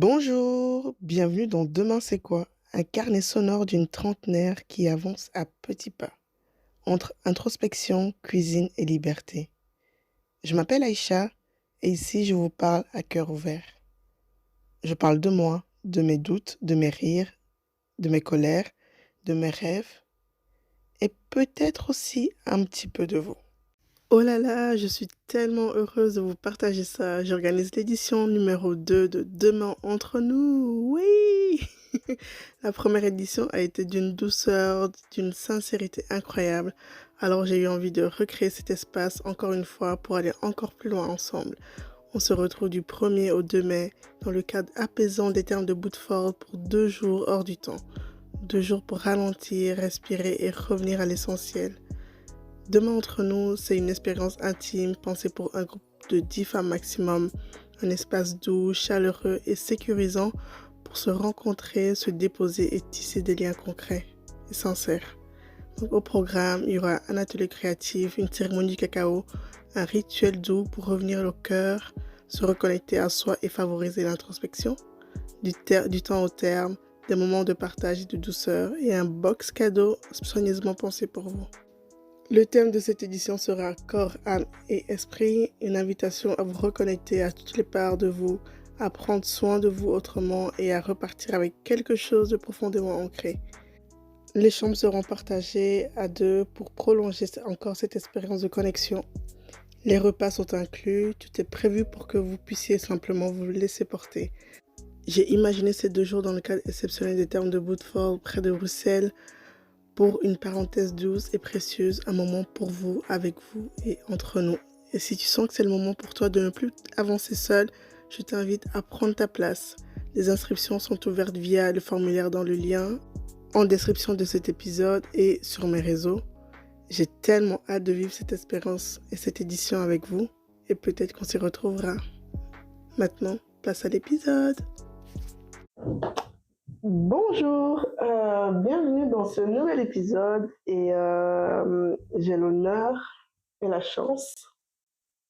Bonjour, bienvenue dans Demain c'est quoi? Un carnet sonore d'une trentenaire qui avance à petits pas, entre introspection, cuisine et liberté. Je m'appelle Aïcha et ici je vous parle à cœur ouvert. Je parle de moi, de mes doutes, de mes rires, de mes colères, de mes rêves et peut-être aussi un petit peu de vous. Oh là là, je suis tellement heureuse de vous partager ça. J'organise l'édition numéro 2 de Demain entre nous. Oui! La première édition a été d'une douceur, d'une sincérité incroyable. Alors j'ai eu envie de recréer cet espace encore une fois pour aller encore plus loin ensemble. On se retrouve du 1er au 2 mai dans le cadre apaisant des termes de Boutford pour 2 jours hors du temps. 2 jours pour ralentir, respirer et revenir à l'essentiel. Demain entre nous, c'est une expérience intime pensée pour un groupe de 10 femmes maximum, un espace doux, chaleureux et sécurisant pour se rencontrer, se déposer et tisser des liens concrets et sincères. Donc, au programme, il y aura un atelier créatif, une cérémonie du cacao, un rituel doux pour revenir au cœur, se reconnecter à soi et favoriser l'introspection, du temps au terme, des moments de partage et de douceur et un box cadeau soigneusement pensé pour vous. Le thème de cette édition sera corps, âme et esprit, une invitation à vous reconnecter à toutes les parts de vous, à prendre soin de vous autrement et à repartir avec quelque chose de profondément ancré. Les chambres seront partagées à deux pour prolonger encore cette expérience de connexion. Les repas sont inclus, tout est prévu pour que vous puissiez simplement vous laisser porter. J'ai imaginé ces 2 jours dans le cadre exceptionnel des termes de Boutford près de Bruxelles, pour une parenthèse douce et précieuse, un moment pour vous, avec vous et entre nous. Et si tu sens que c'est le moment pour toi de ne plus avancer seul, je t'invite à prendre ta place. Les inscriptions sont ouvertes via le formulaire dans le lien en description de cet épisode et sur mes réseaux. J'ai tellement hâte de vivre cette expérience et cette édition avec vous et peut-être qu'on s'y retrouvera. Maintenant, place à l'épisode. Bonjour, bienvenue dans ce nouvel épisode et j'ai l'honneur et la chance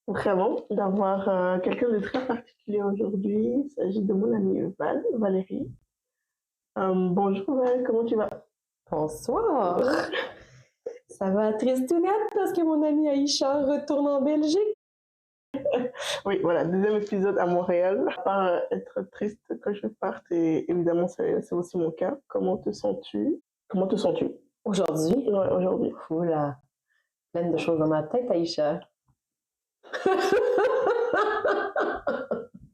vraiment d'avoir quelqu'un de très particulier aujourd'hui. Il s'agit de mon amie Valérie. Bonjour Val, comment tu vas? Bonsoir! Ça va tristounette parce que mon ami Aïcha retourne en Belgique. Oui, voilà, deuxième épisode à Montréal. À part être triste que je parte, et évidemment c'est aussi mon cas. Comment te sens-tu? Aujourd'hui, Ouais, aujourd'hui. oula, plein de choses dans ma tête, Aïcha.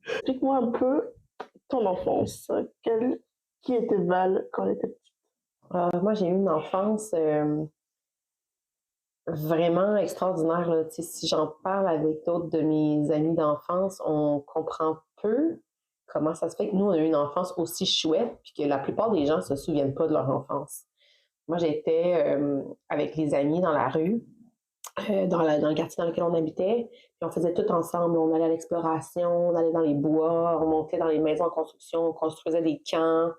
Explique-moi un peu ton enfance. Qui était Val quand elle était petite? Moi, j'ai eu une enfance vraiment extraordinaire, là. Tu sais, si j'en parle avec d'autres de mes amis d'enfance, on comprend peu comment ça se fait que nous, on a eu une enfance aussi chouette, puis que la plupart des gens ne se souviennent pas de leur enfance. Moi, j'étais avec les amis dans la rue, dans le quartier dans lequel on habitait. Puis on faisait tout ensemble. On allait à l'exploration, on allait dans les bois, on montait dans les maisons en construction, on construisait des camps,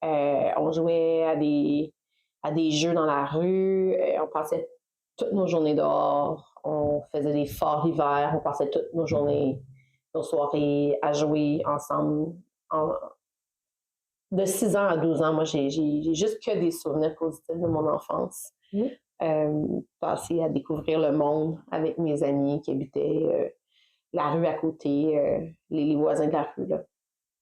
on jouait à des jeux dans la rue, on passait toutes nos journées dehors, on faisait des forts hivers, on passait toutes nos journées, nos soirées à jouer ensemble. En- de 6 ans à 12 ans, moi, j'ai juste que des souvenirs positifs de mon enfance. Passer à découvrir le monde avec mes amis qui habitaient la rue à côté, les voisins de la rue. Là.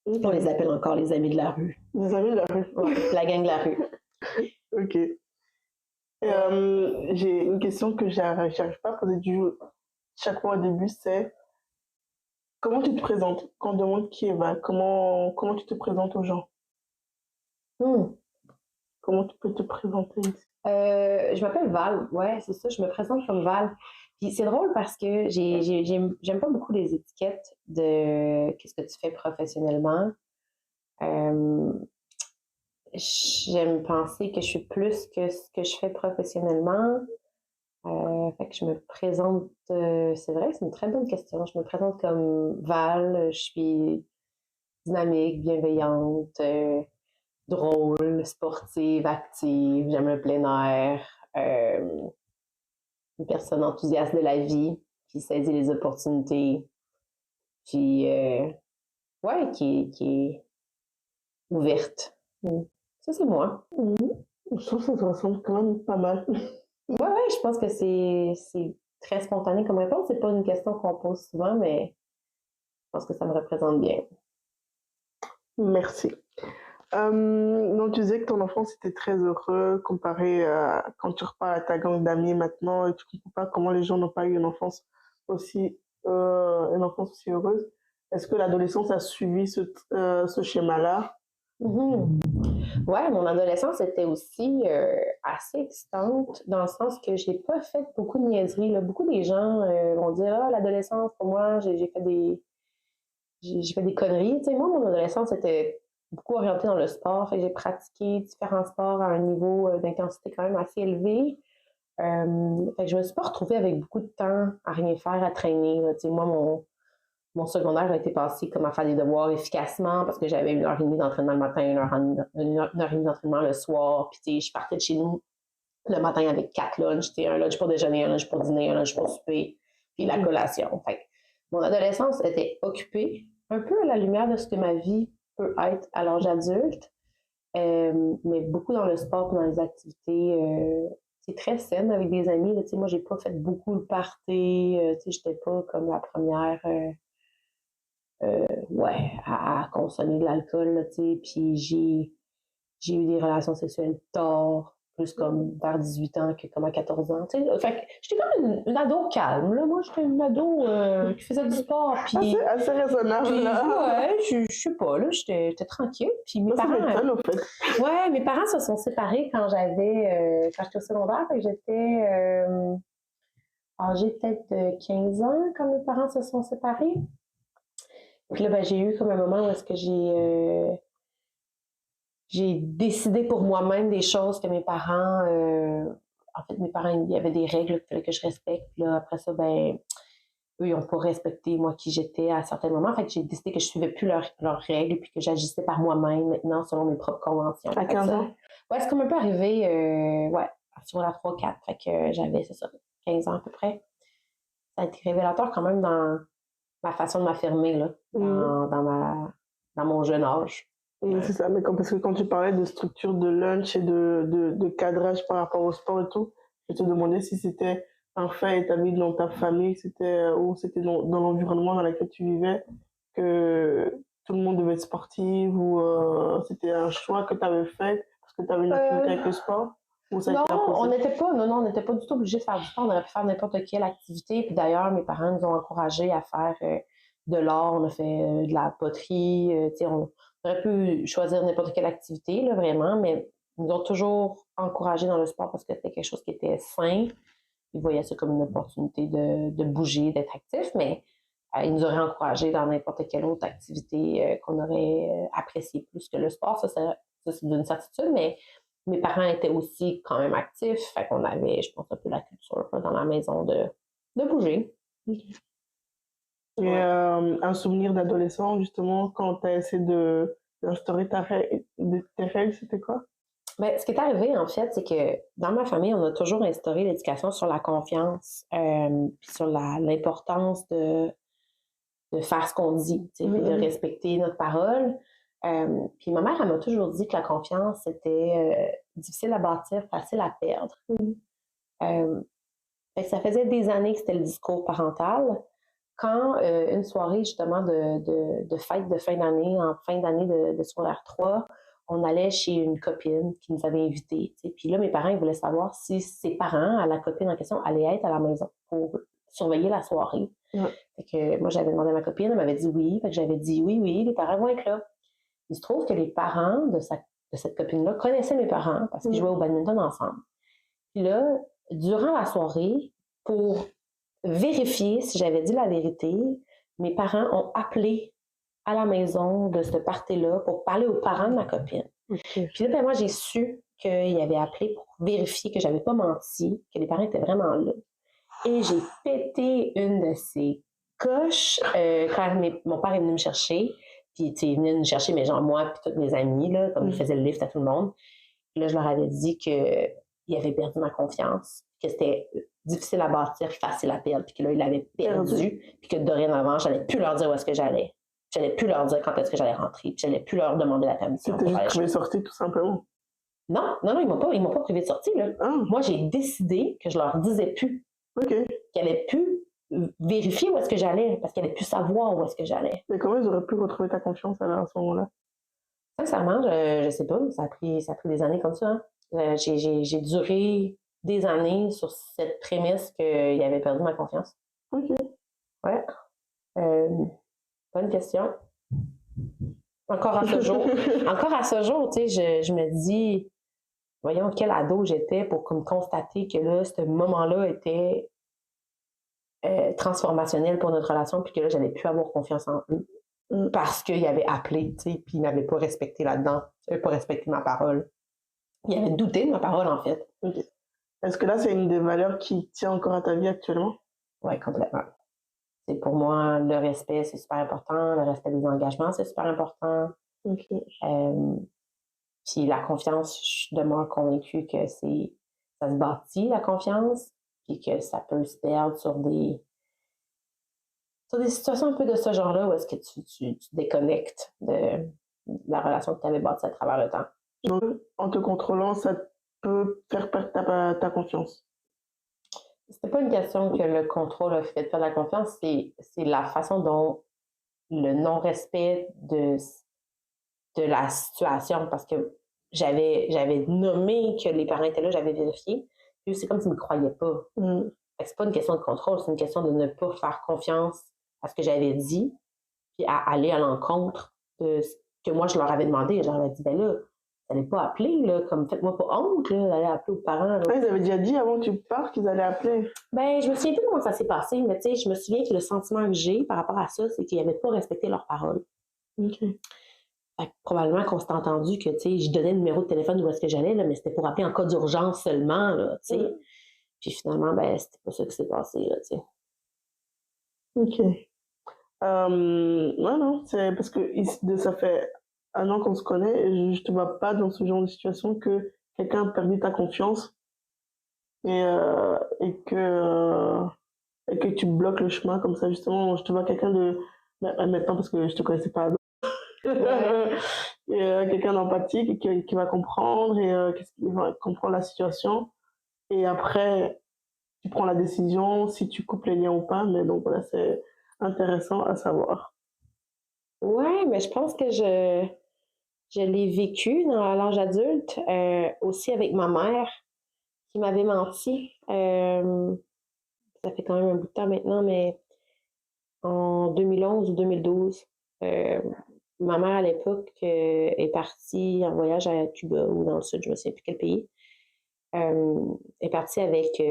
On les appelle encore les amis de la rue. Les amis de la rue. Ouais, la gang de la rue. Ok. J'ai une question que j'arrive pas à poser chaque fois au début, c'est comment tu te présentes? Quand on demande qui est Val, comment tu te présentes aux gens? Hmm. Comment tu peux te présenter ici? Je m'appelle Val, ouais, c'est ça, je me présente comme Val. Puis c'est drôle parce que j'aime pas beaucoup les étiquettes de qu'est-ce que tu fais professionnellement. Euh, J'aime penser que je suis plus que ce que je fais professionnellement. Fait que je me présente, c'est vrai, c'est une très bonne question. Je me présente comme Val, je suis dynamique, bienveillante, drôle, sportive, active, j'aime le plein air, une personne enthousiaste de la vie, qui saisit les opportunités, puis ouais, qui ouverte. Ça, c'est moi. Mhm. Je trouve que ça te ressemble quand même pas mal. Ouais, je pense que c'est très spontané comme réponse. C'est pas une question qu'on pose souvent, mais je pense que ça me représente bien. Merci. Donc, tu disais que ton enfance était très heureux comparé à quand tu reparles à ta gang d'amis maintenant et tu comprends pas comment les gens n'ont pas eu aussi, une enfance aussi heureuse. Est-ce que l'adolescence a suivi ce schéma-là? Mhm. Ouais, mon adolescence était aussi assez excitante dans le sens que j'ai pas fait beaucoup de niaiseries, là. Beaucoup des gens vont dire ah l'adolescence pour moi j'ai fait des conneries. Tu sais, moi mon adolescence était beaucoup orientée dans le sport, fait que j'ai pratiqué différents sports à un niveau d'intensité quand même assez élevé. Fait que je me suis pas retrouvée avec beaucoup de temps à rien faire, à traîner, là. Tu sais, moi mon secondaire a été passé comme à faire des devoirs efficacement parce que j'avais 1 heure et demie d'entraînement le matin, une heure et demie d'entraînement le soir. Puis, tu sais, je partais de chez nous le matin avec 4 lunchs, tu sais, un lunch pour déjeuner, un lunch pour dîner, un lunch pour souper, puis la collation. Fait que mon adolescence était occupée, un peu à la lumière de ce que ma vie peut être à l'âge adulte, mais beaucoup dans le sport, dans les activités. C'est très saine avec des amis. Là, tu sais, moi, j'ai pas fait beaucoup le party. Tu sais, j'étais pas comme la première. Ouais, à consommer de l'alcool, là, tu sais, puis j'ai eu des relations sexuelles tard, plus comme vers 18 ans que comme à 14 ans, tu sais. Fait que j'étais comme une ado calme, là. Moi, j'étais une ado qui faisait du sport, Assez, assez raisonnable, puis là. ouais, je sais pas, là, j'étais tranquille. Puis mes Ça parents, m'étonne, au fait. ouais, mes parents se sont séparés quand j'étais au secondaire, fait que j'étais âgée peut-être de 15 ans quand mes parents se sont séparés. Puis là, ben, j'ai eu comme un moment où est-ce que j'ai décidé pour moi-même des choses que mes parents, en fait, mes parents, il y avait des règles qu'il fallait que je respecte. Puis là, après ça, ben, eux, ils n'ont pas respecté moi qui j'étais à certains moments. Fait que j'ai décidé que je suivais plus leurs règles puis que j'agissais par moi-même maintenant selon mes propres conventions. À Fait que 15 ça, ans? ouais, c'est comme un peu arrivé, ouais, sur la 3-4. Fait que j'avais, c'est ça, 15 ans à peu près. Ça a été révélateur quand même dans ma façon de m'affirmer, là, Mhm. dans mon jeune âge. Oui, c'est ça, mais parce que quand tu parlais de structure de lunch et de cadrage par rapport au sport et tout, je te demandais si c'était un fait établi dans ta famille, ou c'était dans l'environnement dans lequel tu vivais, que tout le monde devait être sportif, ou c'était un choix que tu avais fait parce que tu avais une affinité avec le sport, ou ça a Non, été imposé? on n'était pas du tout obligé de faire du sport. On aurait pu faire n'importe quelle activité. Puis d'ailleurs, mes parents nous ont encouragés à faire de l'art. On a fait de la poterie. Tu sais, on aurait pu choisir n'importe quelle activité, là, vraiment, mais ils nous ont toujours encouragés dans le sport parce que c'était quelque chose qui était sain. Ils voyaient ça comme une opportunité de bouger, d'être actif, mais ils nous auraient encouragés dans n'importe quelle autre activité qu'on aurait apprécié plus que le sport. Ça c'est d'une certitude, mais mes parents étaient aussi quand même actifs, fait qu'on avait, je pense, un peu la culture là, dans la maison de bouger. Et Ouais. un souvenir d'adolescent, justement, quand tu as essayé d'instaurer tes règles, c'était quoi? Ben, ce qui est arrivé, en fait, c'est que dans ma famille, on a toujours instauré l'éducation sur la confiance, puis sur l'importance de faire ce qu'on dit, tu sais, puis de Mhm. respecter notre parole. Puis ma mère, elle m'a toujours dit que la confiance, c'était difficile à bâtir, facile à perdre. Mhm. Euh, Fait que ça faisait des années que c'était le discours parental. Quand une soirée justement de fête de fin d'année, en fin d'année de secondaire 3, on allait chez une copine qui nous avait invités. Tu sais. Puis là, mes parents ils voulaient savoir si ses parents, à la copine en question, allaient être à la maison pour surveiller la soirée. Ouais. Fait que moi, j'avais demandé à ma copine, elle m'avait dit oui. Fait que j'avais dit oui, oui, les parents vont être là. Il se trouve que les parents de cette copine-là connaissaient mes parents parce qu'ils jouaient au Mhm. badminton ensemble. Puis là, durant la soirée, pour vérifier si j'avais dit la vérité, mes parents ont appelé à la maison de ce party-là pour parler aux parents de ma copine. Ok. Puis là, ben, moi, j'ai su qu'ils avaient appelé pour vérifier que j'avais pas menti, que les parents étaient vraiment là. Et j'ai pété une de ces coches quand mon père est venu me chercher. Puis, tu sais, il venait nous chercher, mais genre moi, puis toutes mes amies, là, comme il faisait le lift à tout le monde. Puis là, je leur avais dit qu'il avait perdu ma confiance, que c'était difficile à bâtir, facile à perdre, puis que là, il l'avait perdu, puis que dorénavant, j'allais plus leur dire où est-ce que j'allais. J'allais plus leur dire quand est-ce que j'allais rentrer, puis j'allais plus leur demander la permission C'était pour faire juste les privé de choses. sortie, tout simplement. Non, ils m'ont pas privé de sortie, là. Ah, Moi, j'ai décidé que je leur disais plus, ok. qu'ils allaient plus vérifier où est-ce que j'allais, parce qu'ils allaient plus savoir où est-ce que j'allais. Mais comment ils auraient pu retrouver ta confiance alors, à ce moment-là? Sincèrement, je sais pas, ça a pris des années comme ça, hein. J'ai duré des années sur cette prémisse qu'il avait perdu ma confiance. Ok. Ouais. Bonne question. Encore à ce jour, tu sais, je me dis, voyons quel ado j'étais pour comme constater que là, ce moment-là était transformationnel pour notre relation, puis que là, j'allais plus avoir confiance en eux. Parce qu'il avait appelé, tu sais, puis il m'avait pas respecté là-dedans. Il n'avait pas respecté ma parole. Il avait douté de ma parole, en fait. Ok. Est-ce que là, c'est une des valeurs qui tient encore à ta vie actuellement? Oui, complètement. C'est pour moi, le respect, c'est super important. Le respect des engagements, c'est super important. Ok. Puis la confiance, je demeure convaincue que ça se bâtit, la confiance, puis que ça peut se perdre sur des situations un peu de ce genre-là où est-ce que tu te déconnectes de la relation que tu avais bâtie à travers le temps. Donc, en te contrôlant, ça peut faire perdre ta confiance. C'était pas une question que le contrôle a fait perdre la confiance, c'est la façon dont le non-respect de la situation, parce que j'avais nommé que les parents étaient là, j'avais vérifié, puis c'est comme s'ils ne me croyaient pas. C'est pas une question de contrôle, c'est une question de ne pas faire confiance à ce que j'avais dit, puis à aller à l'encontre de ce que moi je leur avais demandé. Je leur avais dit, ben là, vous n'allez pas appeler, là, comme faites-moi pas honte, là, d'aller appeler aux parents. Là. Ah, ils avaient déjà dit avant que tu partes qu'ils allaient appeler. Ben, je me souviens plus comment ça s'est passé, mais tu sais, je me souviens que le sentiment que j'ai par rapport à ça, c'est qu'ils n'avaient pas respecté leurs paroles. Ok. Fait que probablement qu'on s'était entendu que, tu sais, je donnais le numéro de téléphone d'où est-ce que j'allais, là, mais c'était pour appeler en cas d'urgence seulement, là, tu sais. Puis finalement, ben, c'était pas ça qui s'est passé, là, tu sais. Ok. Ouais, non, c'est parce que ça fait 1 an qu'on se connaît et je te vois pas dans ce genre de situation que quelqu'un a perdu ta confiance et que tu bloques le chemin comme ça. Justement, je te vois quelqu'un de... Maintenant, parce que je te connaissais pas avant. Ouais. Et, quelqu'un d'empathique et qui va comprendre qui va comprendre la situation. Et après, tu prends la décision si tu coupes les liens ou pas. Mais donc voilà, c'est intéressant à savoir. Ouais, mais je pense que je l'ai vécu dans l'âge adulte, aussi avec ma mère qui m'avait menti. Ça fait quand même un bout de temps maintenant, mais en 2011 ou 2012, ma mère à l'époque est partie en voyage à Cuba ou dans le sud, je ne sais plus quel pays. Est partie avec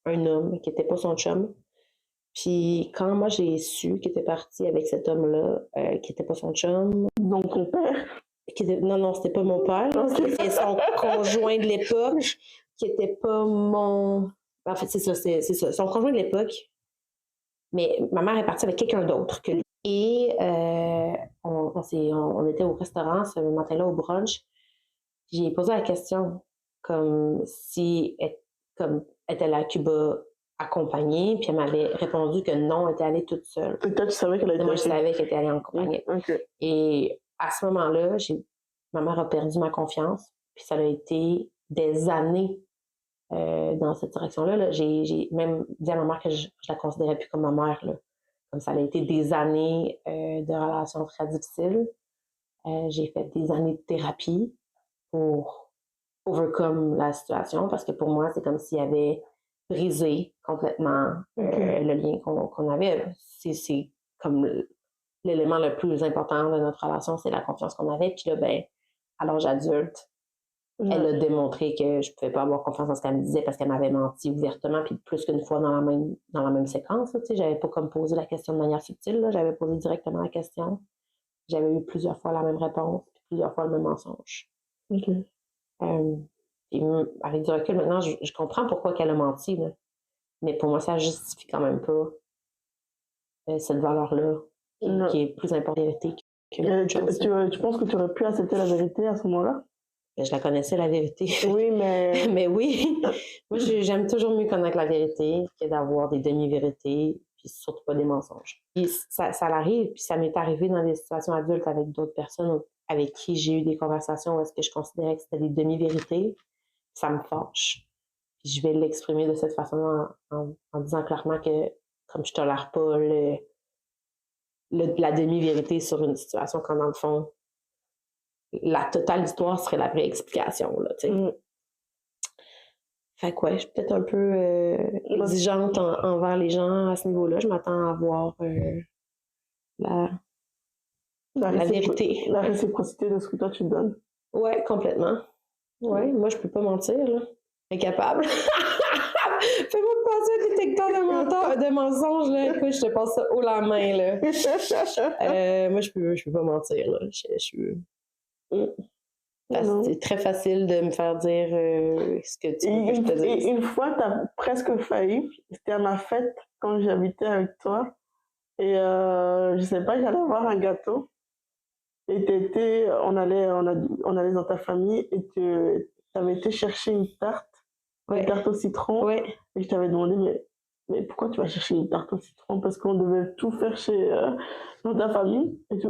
un homme qui n'était pas son chum. Puis quand moi j'ai su qu'il était parti avec cet homme-là, qui n'était pas son chum. Donc ton père? Non, c'était pas mon père. C'était son conjoint de l'époque, qui n'était pas mon. En fait, c'est ça. Son conjoint de l'époque. Mais ma mère est partie avec quelqu'un d'autre que lui. Et on était au restaurant ce matin-là, au brunch. J'ai posé la question, comme si comme était allée à Cuba accompagnée, puis elle m'avait répondu que non, elle était allée toute seule. Et toi, tu savais qu'elle était Moi, je savais qu'elle était allée en compagnie. Okay. Et à ce moment-là, ma mère a perdu ma confiance, puis ça a été des années dans cette direction-là. Là. J'ai même dit à ma mère que je la considérais plus comme ma mère. Là. Comme ça a été des années de relations très difficiles. J'ai fait des années de thérapie pour overcome la situation, parce que pour moi, c'est comme s'il y avait brisé complètement le lien qu'on avait. C'est comme l'élément le plus important de notre relation, c'est la confiance qu'on avait. Puis là, ben, à l'âge adulte, elle a démontré que je ne pouvais pas avoir confiance en ce qu'elle me disait parce qu'elle m'avait menti ouvertement, puis plus qu'une fois dans la même séquence. Je n'avais pas comme posé la question de manière subtile, là, j'avais posé directement la question. J'avais eu plusieurs fois la même réponse, puis plusieurs fois le même mensonge. Okay. Puis avec du recul, maintenant, je comprends pourquoi elle a menti. Là. Mais pour moi, ça ne justifie quand même pas cette valeur-là, qui est plus importante que tu penses que tu aurais pu accepter la vérité à ce moment-là? Je la connaissais, la vérité. Oui, mais... mais oui, moi, j'aime toujours mieux connaître la vérité que d'avoir des demi-vérités. puis surtout pas des mensonges. Puis ça l'arrive, puis ça m'est arrivé dans des situations adultes avec d'autres personnes avec qui j'ai eu des conversations où est-ce que je considérais que c'était des demi-vérités. Ça me fâche. Puis je vais l'exprimer de cette façon en disant clairement que comme je tolère pas la demi-vérité sur une situation quand dans le fond, la totale histoire serait la vraie explication, là, tu sais. Fait que ouais, je suis peut-être un peu exigeante envers les gens à ce niveau-là. Je m'attends à voir la vérité. La réciprocité de ce que toi tu donnes. Ouais, complètement. Ouais, moi je peux pas mentir, là. Incapable. Fais-moi passer un détecteur de mensonges, là. Écoute, je te passe ça haut la main, là. Moi, je peux pas mentir, là. C'est très facile de me faire dire ce que tu veux que je te dise. Et une fois, tu as presque failli. C'était à ma fête quand j'habitais avec toi. Et je sais pas, j'allais voir un gâteau. Et on allait dans ta famille et tu avais été chercher une tarte. Ouais. Une tarte au citron. Ouais. Et je t'avais demandé, mais pourquoi tu vas chercher une tarte au citron? Parce qu'on devait tout faire dans ta famille. Et tu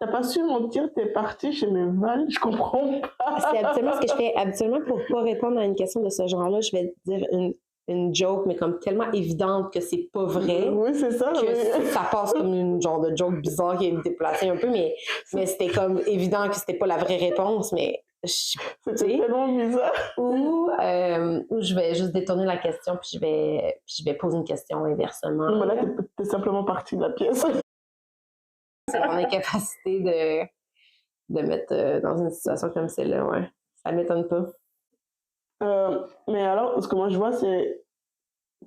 t'as pas su mentir, t'es partie chez mes Val, je comprends pas. C'est habituellement ce que je fais. Habituellement, pour pas répondre à une question de ce genre-là, je vais dire une joke, mais comme tellement évidente que c'est pas vrai. Oui, c'est ça. Que ça passe comme une genre de joke bizarre qui est déplacée un peu, mais c'était comme évident que c'était pas la vraie réponse, mais c'était tellement bizarre. Ou je vais juste détourner la question puis je vais poser une question inversement. Mais là, t'es simplement partie de la pièce. C'est mon incapacité de mettre dans une situation comme celle-là, ouais. Ça m'étonne pas. Mais alors, ce que moi je vois, c'est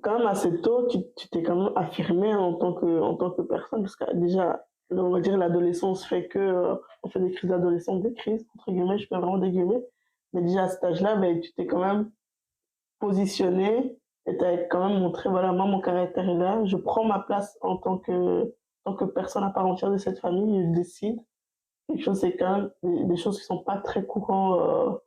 quand même assez tôt, tu t'es quand même affirmée en tant que personne, parce que déjà, on va dire l'adolescence fait que on fait des crises d'adolescence, des crises, entre guillemets, je fais vraiment des guillemets, mais déjà à cet âge-là, ben, tu t'es quand même positionnée et tu as quand même montré, voilà, moi mon caractère est là, je prends ma place en tant que personne à part entière de cette famille, et je décide. Quelque chose, c'est quand même des choses qui sont pas très courantes.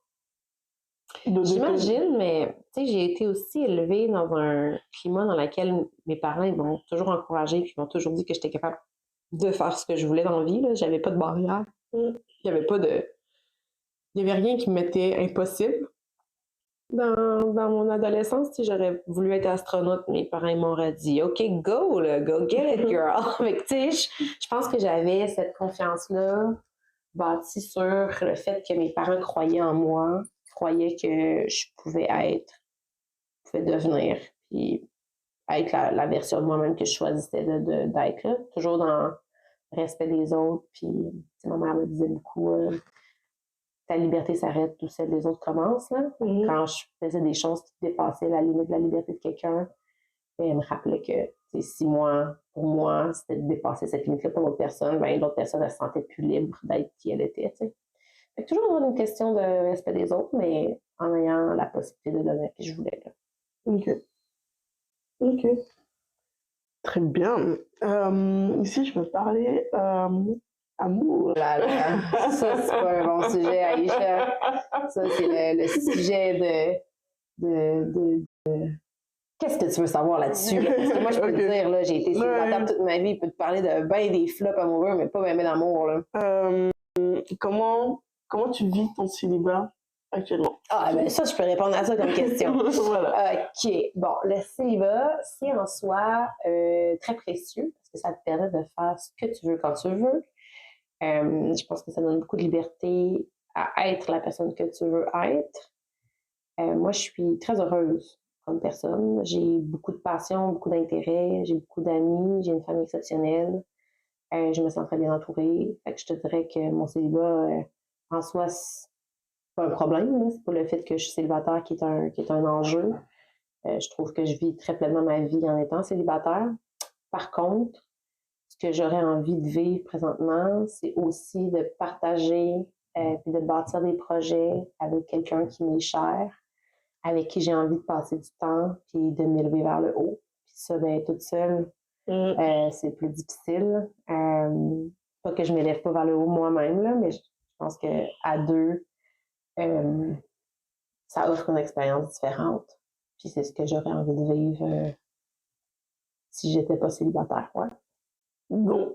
J'imagine, mais tu sais, j'ai été aussi élevée dans un climat dans lequel mes parents ils m'ont toujours encouragée puis ils m'ont toujours dit que j'étais capable de faire ce que je voulais dans la vie. Là. J'avais pas de barrière. Il y avait rien qui m'était impossible. Dans mon adolescence, tu sais, j'aurais voulu être astronaute. Mes parents ils m'auraient dit OK, go, là, go get it, girl. Fait que, tu sais, je pense que j'avais cette confiance-là bâtie sur le fait que mes parents croyaient en moi, croyaient que je pouvais devenir, puis être la version de moi-même que je choisissais d'être là, toujours dans le respect des autres. Puis, ma mère me disait beaucoup ta liberté s'arrête où celle des autres commence. Là. Mm-hmm. Quand je faisais des choses qui dépassaient la limite de la liberté de quelqu'un, elle me rappelait que si pour moi, c'était de dépasser cette limite-là pour l'autre personne, ben, l'autre personne, elle se sentait plus libre d'être qui elle était. T'sais. Fait que toujours avoir une question de respect des autres, mais en ayant la possibilité de donner ce que je voulais. Là. OK. Très bien. Ici, je veux parler amour. Ça, c'est pas un bon sujet, Aïcha. Ça, c'est le sujet de... Qu'est-ce que tu veux savoir là-dessus? Là? Parce que moi, je peux te dire, là, j'ai été célibataire toute ma vie, je peux te parler de bien des flops amoureux, mais pas bien d'amour. Là. Comment tu vis ton célibat actuellement? Ah, ben ça, je peux répondre à ça comme question. Voilà. OK. Bon, le célibat, c'est en soi très précieux parce que ça te permet de faire ce que tu veux quand tu veux. Je pense que ça donne beaucoup de liberté à être la personne que tu veux être. Moi, je suis très heureuse comme personne. J'ai beaucoup de passion, beaucoup d'intérêt, j'ai beaucoup d'amis, j'ai une famille exceptionnelle. Je me sens très bien entourée. Fait que je te dirais que mon célibat, en soi, c'est pas un problème. Là. C'est pas le fait que je suis célibataire qui est un enjeu. Je trouve que je vis très pleinement ma vie en étant célibataire. Par contre, ce que j'aurais envie de vivre présentement, c'est aussi de partager puis de bâtir des projets avec quelqu'un qui m'est cher, avec qui j'ai envie de passer du temps puis de m'élever vers le haut. Puis ça, ben, toute seule, c'est plus difficile. Pas que je ne m'élève pas vers le haut moi-même, là, mais je pense qu'à deux, ça offre une expérience différente. Puis c'est ce que j'aurais envie de vivre si j'étais pas célibataire, ouais. Donc,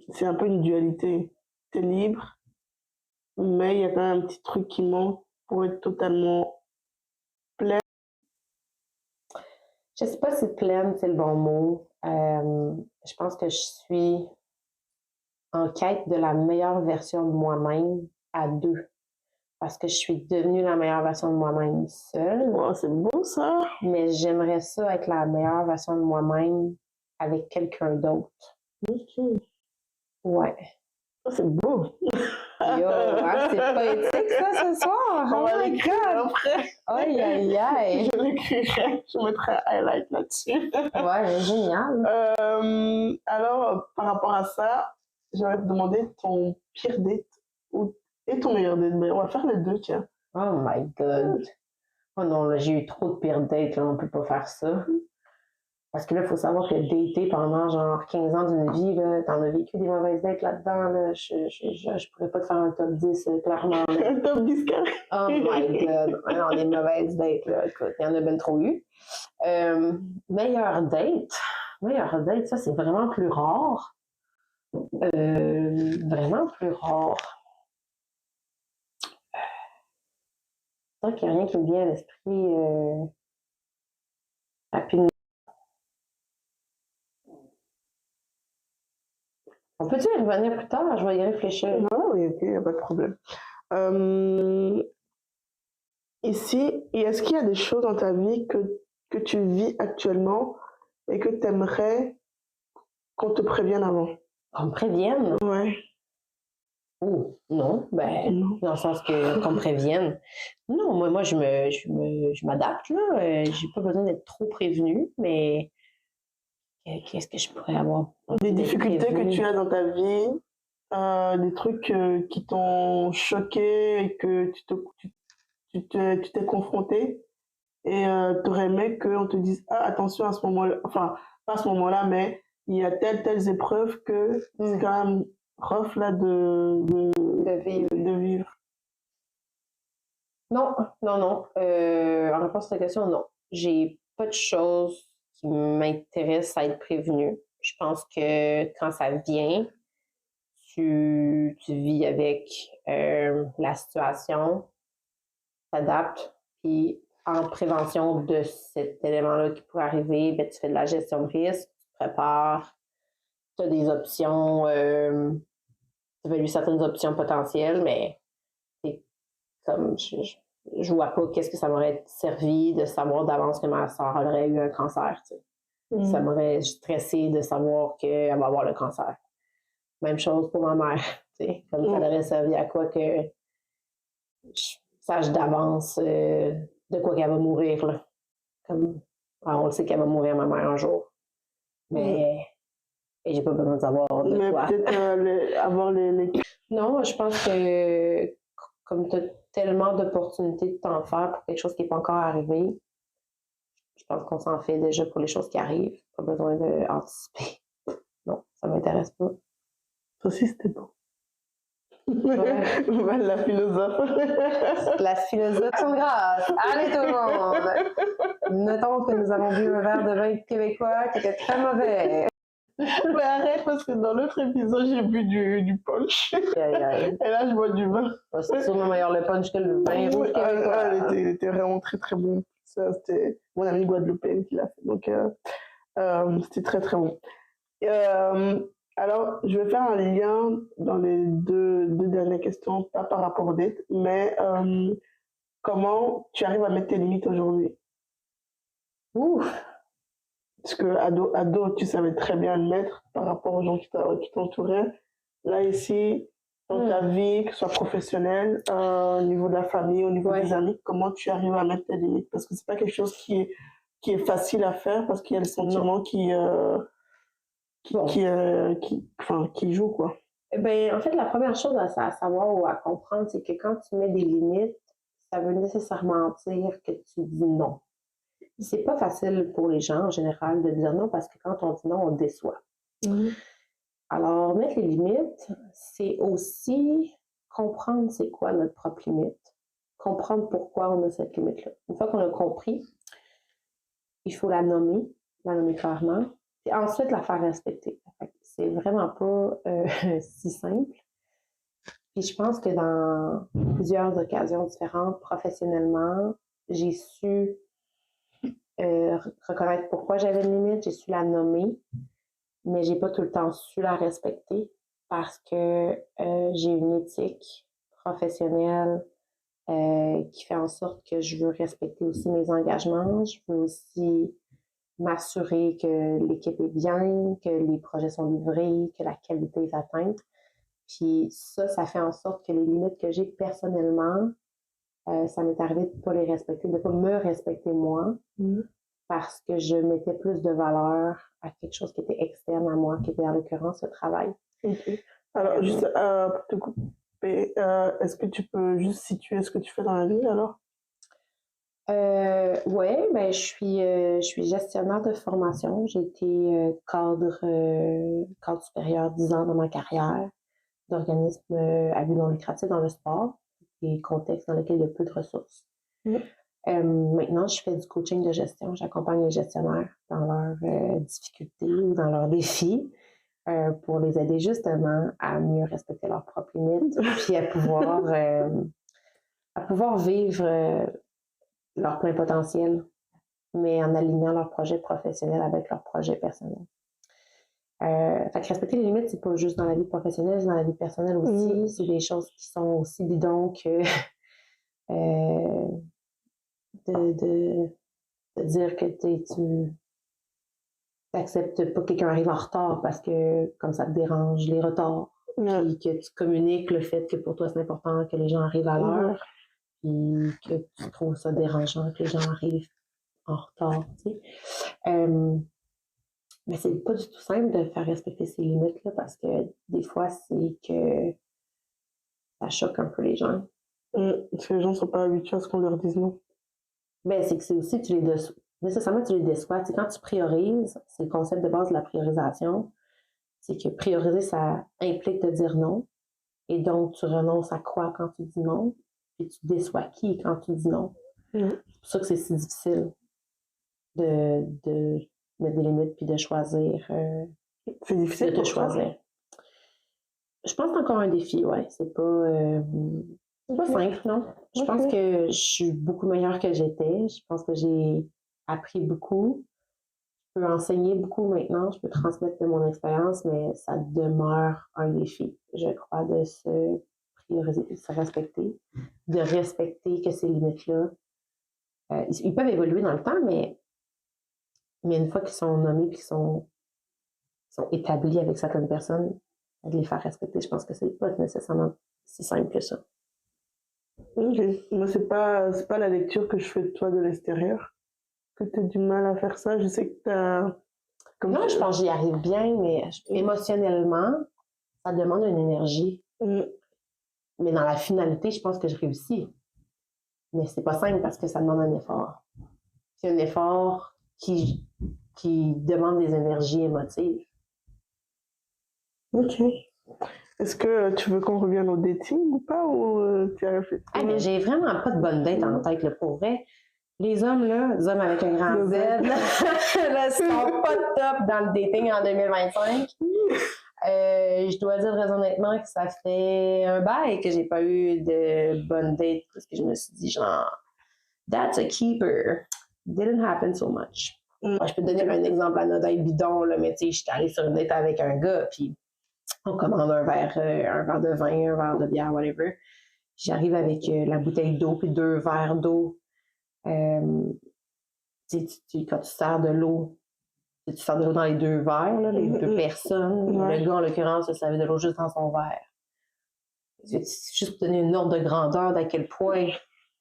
c'est un peu une dualité. Tu es libre, mais il y a quand même un petit truc qui manque pour être totalement pleine. Je sais pas si pleine, c'est le bon mot. Je pense que je suis en quête de la meilleure version de moi-même à 2. Parce que je suis devenue la meilleure version de moi-même seule, Oh, c'est bon ça! mais j'aimerais ça être la meilleure version de moi-même avec quelqu'un d'autre. OK. Ouais. Oh, c'est beau! Yo, hein, c'est poétique ça ce soir! On Oh va my l'écrire god! après. Aïe aïe aïe! Je l'écrirai, je mettrai un highlight là-dessus. Ouais, génial! Alors, par rapport à ça, j'aimerais te demander ton pire date ou, et ton meilleur date. Mais on va faire les deux, tiens. Oh my god! Oh non, là, j'ai eu trop de pires dates, là, on peut pas faire ça. Parce que là, il faut savoir que dater pendant genre 15 ans d'une vie, là, t'en as vécu des mauvaises dates là-dedans, là, je pourrais pas te faire un top 10, clairement. Là. Un top 10 carré. Oh my god! Ah non, des mauvaises dates, là, écoute, il y en a bien trop eu. Meilleure date? Meilleure date, ça, c'est vraiment plus rare. Vraiment plus rare. Tant qu'il n'y a rien qui me vient à l'esprit rapidement. On peut-tu y revenir plus tard? Je vais y réfléchir. Non, oui, ok, il n'y a pas de problème. Ici, et est-ce qu'il y a des choses dans ta vie que tu vis actuellement et que tu aimerais qu'on te prévienne avant? Qu'on me prévienne? Ouais. Oh, non, ben, Non. dans le sens qu'on me prévienne. Non, moi je m'adapte, là. J'ai pas besoin d'être trop prévenue, mais qu'est-ce que je pourrais avoir? Des D'être difficultés que prévenue. tu as dans ta vie, des trucs qui t'ont choqué et que tu t'es confronté et tu aurais aimé qu'on te dise ah, attention à ce moment-là, enfin, pas à ce moment-là, mais il y a telles épreuves que c'est quand même rough là De vivre. de vivre. Non, non, non. En réponse à ta question, non. J'ai pas de choses qui m'intéressent à être prévenue. Je pense que quand ça vient, tu vis avec la situation, t'adaptes, puis en prévention de cet élément-là qui pourrait arriver, ben, tu fais de la gestion de risque, tu te prépares, tu as des options, tu évalues certaines options potentielles, mais c'est comme je vois pas qu'est-ce que ça m'aurait servi de savoir d'avance que ma soeur aurait eu un cancer. Tu sais. Ça m'aurait stressé de savoir qu'elle va avoir le cancer. Même chose pour ma mère. Tu sais. Comme ça aurait servi à quoi que je sache d'avance de quoi qu'elle va mourir. Là. Comme, on le sait qu'elle va mourir, ma mère, un jour. Mais et j'ai pas besoin de savoir de Mais quoi. peut-être avoir les... Non, je pense que comme tu as tellement d'opportunités de t'en faire pour quelque chose qui n'est pas encore arrivé, je pense qu'on s'en fait déjà pour les choses qui arrivent. Pas besoin d'anticiper. Non, ça m'intéresse pas. Ça aussi, c'était beau. Ouais. La philosophe. La philosophie de grâce. Allez tout le monde! Notons que nous avons bu un verre de vin québécois qui était très mauvais. Mais arrête, parce que dans l'autre épisode, j'ai bu du punch. Aïe, aïe. Et là, je bois du vin. C'est sûrement meilleur le punch que le vin rouge québécois. Il était vraiment très très bon. Ça, c'était mon ami guadeloupéenne qui l'a fait. Donc, c'était très très bon. Alors, je vais faire un lien dans les deux dernières questions, pas par rapport au date, mais comment tu arrives à mettre tes limites aujourd'hui? Ouf! Parce que ado, tu savais très bien le mettre par rapport aux gens qui t'entouraient. Là, ici, dans ta vie, que ce soit professionnelle, au niveau de la famille, au niveau des amis, comment tu arrives à mettre tes limites? Parce que c'est pas quelque chose qui est facile à faire parce qu'il y a le sentiment qui joue, quoi. Ben, en fait, la première chose à savoir ou à comprendre, c'est que quand tu mets des limites, ça veut nécessairement dire que tu dis non. C'est pas facile pour les gens en général de dire non parce que quand on dit non, on déçoit. Alors, mettre les limites, c'est aussi comprendre c'est quoi notre propre limite, comprendre pourquoi on a cette limite-là. Une fois qu'on a compris, il faut la nommer clairement, Et ensuite, la faire respecter. Fait que c'est vraiment pas si simple. Puis je pense que dans plusieurs occasions différentes, professionnellement, j'ai su reconnaître pourquoi j'avais une limite, j'ai su la nommer, mais j'ai pas tout le temps su la respecter parce que j'ai une éthique professionnelle qui fait en sorte que je veux respecter aussi mes engagements. Je veux aussi m'assurer que l'équipe est bien, que les projets sont livrés, que la qualité est atteinte. Puis ça fait en sorte que les limites que j'ai personnellement, ça m'est arrivé de ne pas les respecter, de ne pas me respecter moi, parce que je mettais plus de valeur à quelque chose qui était externe à moi, qui était en l'occurrence le travail. Ok. Alors, juste pour te couper, est-ce que tu peux juste situer ce que tu fais dans la vie alors? Oui, ben, je suis gestionnaire de formation. J'ai été cadre supérieur 10 ans dans ma carrière d'organismes à but non lucratif dans le sport, des contextes dans lesquels il y a peu de ressources. Maintenant, je fais du coaching de gestion. J'accompagne les gestionnaires dans leurs difficultés ou dans leurs défis pour les aider justement à mieux respecter leurs propres limites puis à pouvoir vivre leur plein potentiel, mais en alignant leur projet professionnel avec leur projet personnel. Fait que respecter les limites, c'est pas juste dans la vie professionnelle, c'est dans la vie personnelle aussi. C'est des choses qui sont aussi bidons que de dire que tu n'acceptes pas que quelqu'un arrive en retard parce que comme ça te dérange les retards. Puis que tu communiques le fait que pour toi c'est important que les gens arrivent à l'heure, puis que tu trouves ça dérangeant que les gens arrivent en retard, tu sais. Mais c'est pas du tout simple de faire respecter ces limites-là parce que des fois, c'est que ça choque un peu les gens. Parce que les gens sont pas habitués à ce qu'on leur dise non. Ben, c'est que c'est aussi, nécessairement, tu les déçois. Tu sais, quand tu priorises, c'est le concept de base de la priorisation, c'est que prioriser, ça implique de dire non. Et donc, tu renonces à quoi quand tu dis non? Puis tu déçois qui quand tu dis non? C'est pour ça que c'est si difficile de mettre des limites puis de choisir. C'est difficile de te choisir. Je pense que c'est encore un défi, ouais. C'est pas simple, non. Je pense que je suis beaucoup meilleure que j'étais. Je pense que j'ai appris beaucoup. Je peux enseigner beaucoup maintenant. Je peux transmettre de mon expérience, mais ça demeure un défi, je crois, de se prioriser, de se respecter, de respecter que ces limites-là, ils peuvent évoluer dans le temps, mais une fois qu'ils sont nommés et qu'ils sont établis avec certaines personnes, de les faire respecter, je pense que c'est pas nécessairement si simple que ça. Ok. Moi, c'est pas la lecture que je fais de toi de l'extérieur. Que tu as du mal à faire ça. Je sais que tu as. Non, je pense que j'y arrive bien, mais émotionnellement, ça demande une énergie. Mais dans la finalité, je pense que je réussis. Mais c'est pas simple parce que ça demande un effort. C'est un effort qui demande des énergies émotives. Ok. Est-ce que tu veux qu'on revienne au dating ou pas, ou tu as réfléchi? Ah, mais j'ai vraiment pas de bonne date en tête, là, pour vrai. Les hommes, là, les hommes avec un grand Z, là, sont pas top dans le dating en 2025. Je dois dire très honnêtement que ça fait un bail que j'ai pas eu de bonne date parce que je me suis dit genre that's a keeper. Didn't happen so much. Je peux te donner un exemple anodin bidon, là, mais tu sais, j'étais allée sur une date avec un gars, puis on commande un verre de vin, un verre de bière, whatever. J'arrive avec la bouteille d'eau puis 2 verres d'eau. Quand tu sers de l'eau, tu sers de l'eau dans les 2 verres, là, les 2 personnes. Ouais. Le gars, en l'occurrence, il servait de l'eau juste dans son verre. C'est juste pour donner une ordre de grandeur d'à quel point,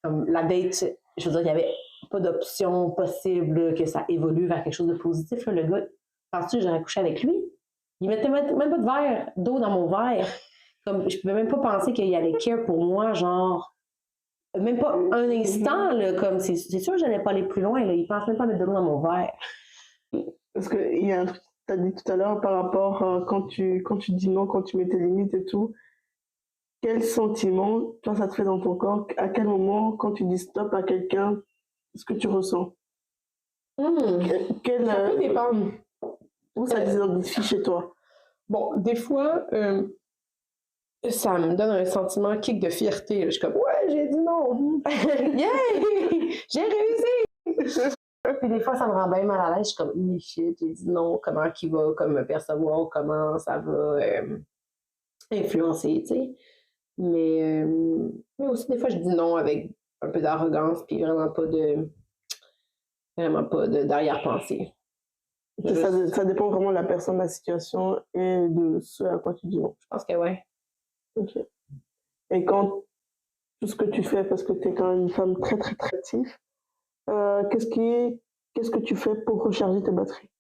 comme la date, je veux dire, il n'y avait pas d'option possible que ça évolue vers quelque chose de positif. Là. Le gars, penses-tu que j'aurais couché avec lui? Il mettait même pas de verre d'eau dans mon verre. Comme, je pouvais même pas penser qu'il allait care pour moi, genre, même pas un instant, là, comme c'est sûr que j'allais pas aller plus loin, là. Il pense même pas mettre de l'eau dans mon verre. Parce qu'il y a un truc que tu as dit tout à l'heure par rapport quand tu dis non, quand tu mets tes limites et tout, quel sentiment, toi, ça te fait dans ton corps? À quel moment, quand tu dis stop à quelqu'un, ce que tu ressens? Ça peut dépendre. Ou ça désidentifie chez toi? Bon, des fois, ça me donne un sentiment kick de fierté. Je suis comme, ouais, j'ai dit non. Yeah! J'ai réussi! Puis des fois, ça me rend bien mal à l'aise. Je suis comme, shit, j'ai dit non. Comment qu'il va comme me percevoir? Comment ça va influencer, tu sais? Mais aussi, des fois, je dis non avec un peu d'arrogance, puis vraiment pas d'arrière-pensée. Ça dépend vraiment de la personne, de la situation et de ce à quoi tu dis non. Je pense que ouais. Ok. Et quand tout ce que tu fais, parce que tu es quand même une femme très très très active, qu'est-ce que tu fais pour recharger tes batteries?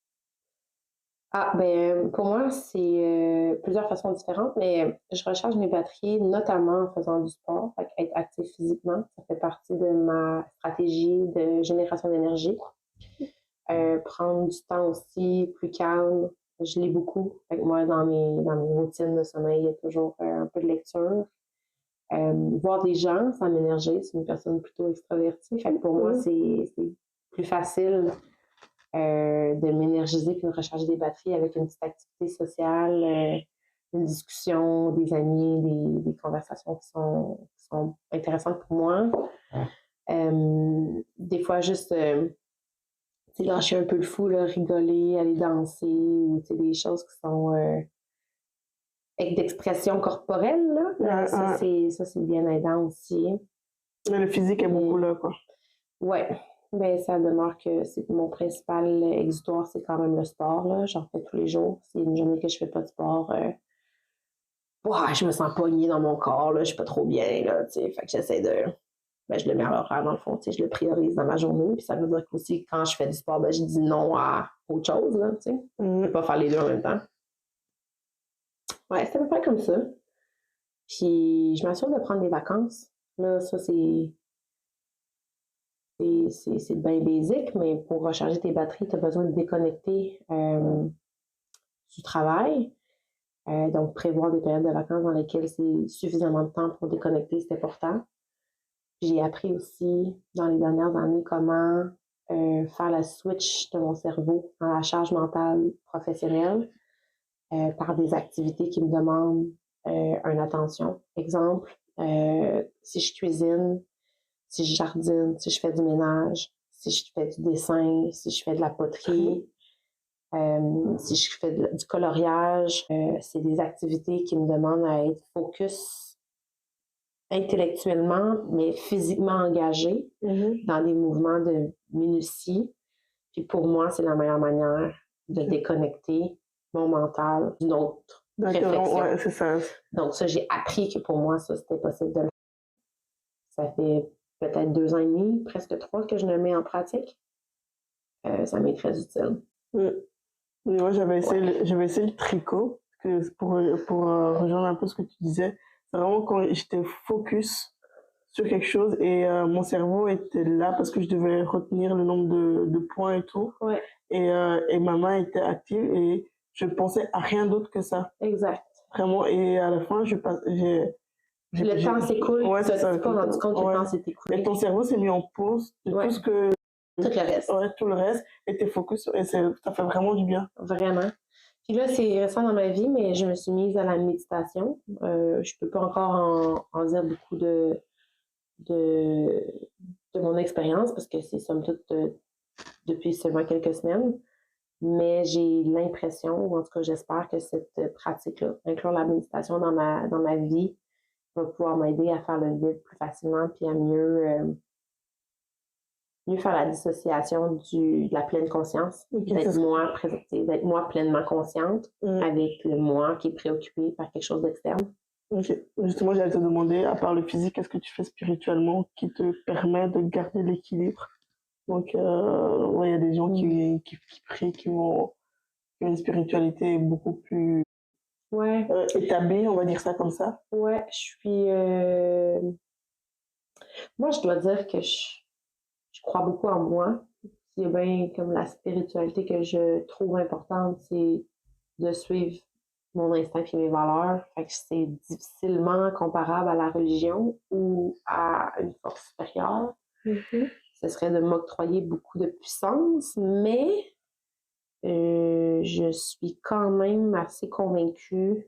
Ah, ben, pour moi, c'est plusieurs façons différentes, mais je recharge mes batteries notamment en faisant du sport. Fait être actif physiquement, ça fait partie de ma stratégie de génération d'énergie. Prendre du temps aussi plus calme, je lis beaucoup. Fait que moi, dans mes routines de sommeil, il y a toujours un peu de lecture. Voir des gens, ça m'énergise. C'est une personne plutôt extravertie. Fait que pour moi, c'est plus facile de m'énergiser puis de recharger des batteries avec une petite activité sociale, une discussion, des amis, des conversations qui sont intéressantes pour moi. Des fois, juste lâcher un peu le fou, là, rigoler, aller danser, ou des choses qui sont avec d'expression corporelle. Là. Ça, c'est bien aidant aussi. Mais le physique est beaucoup là, quoi. Ouais. Ben, ça demeure que c'est mon principal exutoire, c'est quand même le sport. Là. J'en fais tous les jours. C'est une journée que je fais pas de sport. Je me sens pognée dans mon corps. Là. Je suis pas trop bien. Là, fait que j'essaie de. Ben, je le mets à l'horaire, dans le fond. Je le priorise dans ma journée. Puis ça veut dire qu'aussi, quand je fais du sport, ben, je dis non à autre chose. Là, je ne peux pas faire les deux en même temps. Ouais, c'est à peu près comme ça. Puis je m'assure de prendre des vacances. Là, ça, c'est bien basique, mais pour recharger tes batteries, tu as besoin de déconnecter du travail. Donc, prévoir des périodes de vacances dans lesquelles c'est suffisamment de temps pour déconnecter, c'est important. J'ai appris aussi dans les dernières années comment faire la switch de mon cerveau dans la charge mentale professionnelle par des activités qui me demandent une attention. Exemple, si je cuisine, si je jardine, si je fais du ménage, si je fais du dessin, si je fais de la poterie, si je fais du coloriage, c'est des activités qui me demandent à être focus intellectuellement, mais physiquement engagée dans des mouvements de minutie. Puis pour moi, c'est la meilleure manière de déconnecter mon mental d'une autre réflexion. Ouais, c'est ça. Donc ça, j'ai appris que pour moi, ça, c'était possible de le faire. Ça fait peut-être 2 ans et demi, presque 3 que je le mets en pratique. Ça m'est très utile. Moi, j'avais essayé le tricot, pour rejoindre un peu ce que tu disais. C'est vraiment quand j'étais focus sur quelque chose et mon cerveau était là parce que je devais retenir le nombre de points et tout. Ouais. Et ma main était active et je pensais à rien d'autre que ça. Exact. Vraiment. Et à la fin, le temps s'écoule. Ouais, tu t'es pas rendu compte que le temps s'est écoulé. Et ton cerveau s'est mis en pause de tout ce que... Tout le reste. Ouais, tout le reste. Et t'es focus et ça fait vraiment du bien. Vraiment. Puis là, c'est récent dans ma vie, mais je me suis mise à la méditation. Je peux pas encore en dire beaucoup de mon expérience parce que c'est somme toute depuis seulement quelques semaines. Mais j'ai l'impression, ou en tout cas j'espère que cette pratique-là, inclure la méditation dans ma vie, va pouvoir m'aider à faire le vide plus facilement puis à mieux faire la dissociation de la pleine conscience, d'être moi pleinement consciente avec le moi qui est préoccupé par quelque chose d'externe. Ok. Justement, j'allais te demander, à part le physique, qu'est-ce que tu fais spirituellement qui te permet de garder l'équilibre? Donc, il y a des gens qui prient, qui ont une spiritualité beaucoup plus établie, on va dire ça comme ça. Ouais, moi, je dois dire que je crois beaucoup en moi. C'est bien comme la spiritualité que je trouve importante, c'est de suivre mon instinct et mes valeurs. Fait que c'est difficilement comparable à la religion ou à une force supérieure. Ce serait de m'octroyer beaucoup de puissance, mais je suis quand même assez convaincue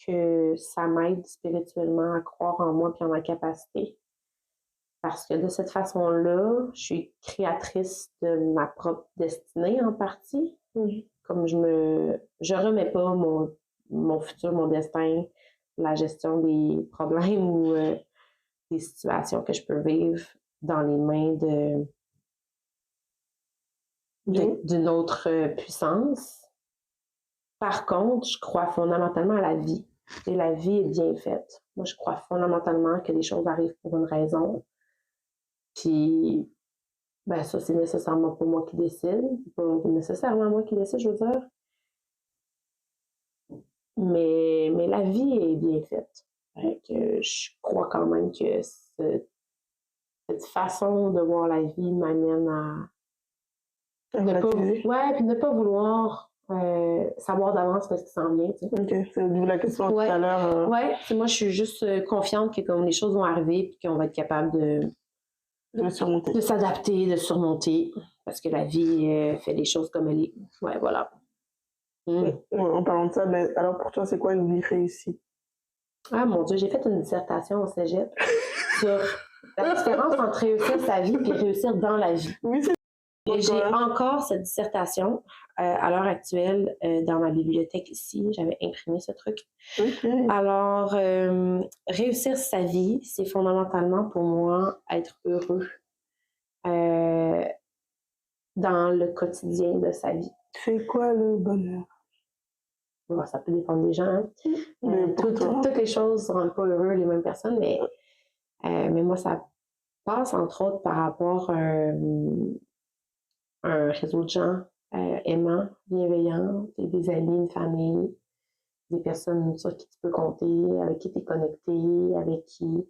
que ça m'aide spirituellement à croire en moi et en ma capacité. Parce que de cette façon-là, je suis créatrice de ma propre destinée en partie. Comme je remets pas mon futur, mon destin, la gestion des problèmes ou des situations que je peux vivre dans les mains d'une autre puissance. Par contre, je crois fondamentalement à la vie. Et la vie est bien faite. Moi, je crois fondamentalement que les choses arrivent pour une raison. Puis, ben ça, c'est nécessairement pas moi qui décide. Pas nécessairement moi qui décide, je veux dire. Mais la vie est bien faite. Fait que je crois quand même que cette façon de voir la vie m'amène à ne pas vouloir savoir d'avance ce qui s'en vient. Tu sais. OK, c'est d'où la question tout à l'heure. Ouais, moi je suis juste confiante que comme les choses vont arriver puis qu'on va être capable de surmonter. De s'adapter, de surmonter. Parce que la vie fait les choses comme elle est. Ouais, voilà. En parlant de ça, ben, alors pour toi, c'est quoi une vie réussie? Ah mon Dieu, j'ai fait une dissertation au cégep sur la différence entre réussir sa vie et réussir dans la vie. Oui, c'est et j'ai encore cette dissertation à l'heure actuelle dans ma bibliothèque ici. J'avais imprimé ce truc. Okay. Alors, réussir sa vie, c'est fondamentalement pour moi être heureux dans le quotidien de sa vie. C'est quoi le bonheur? Bon, ça peut dépendre des gens. Hein. Toutes les choses ne rendent pas heureux les mêmes personnes, mais moi, ça passe entre autres par rapport à un réseau de gens aimants, bienveillants, des amis, une famille, des personnes sur qui tu peux compter, avec qui tu es connecté, avec qui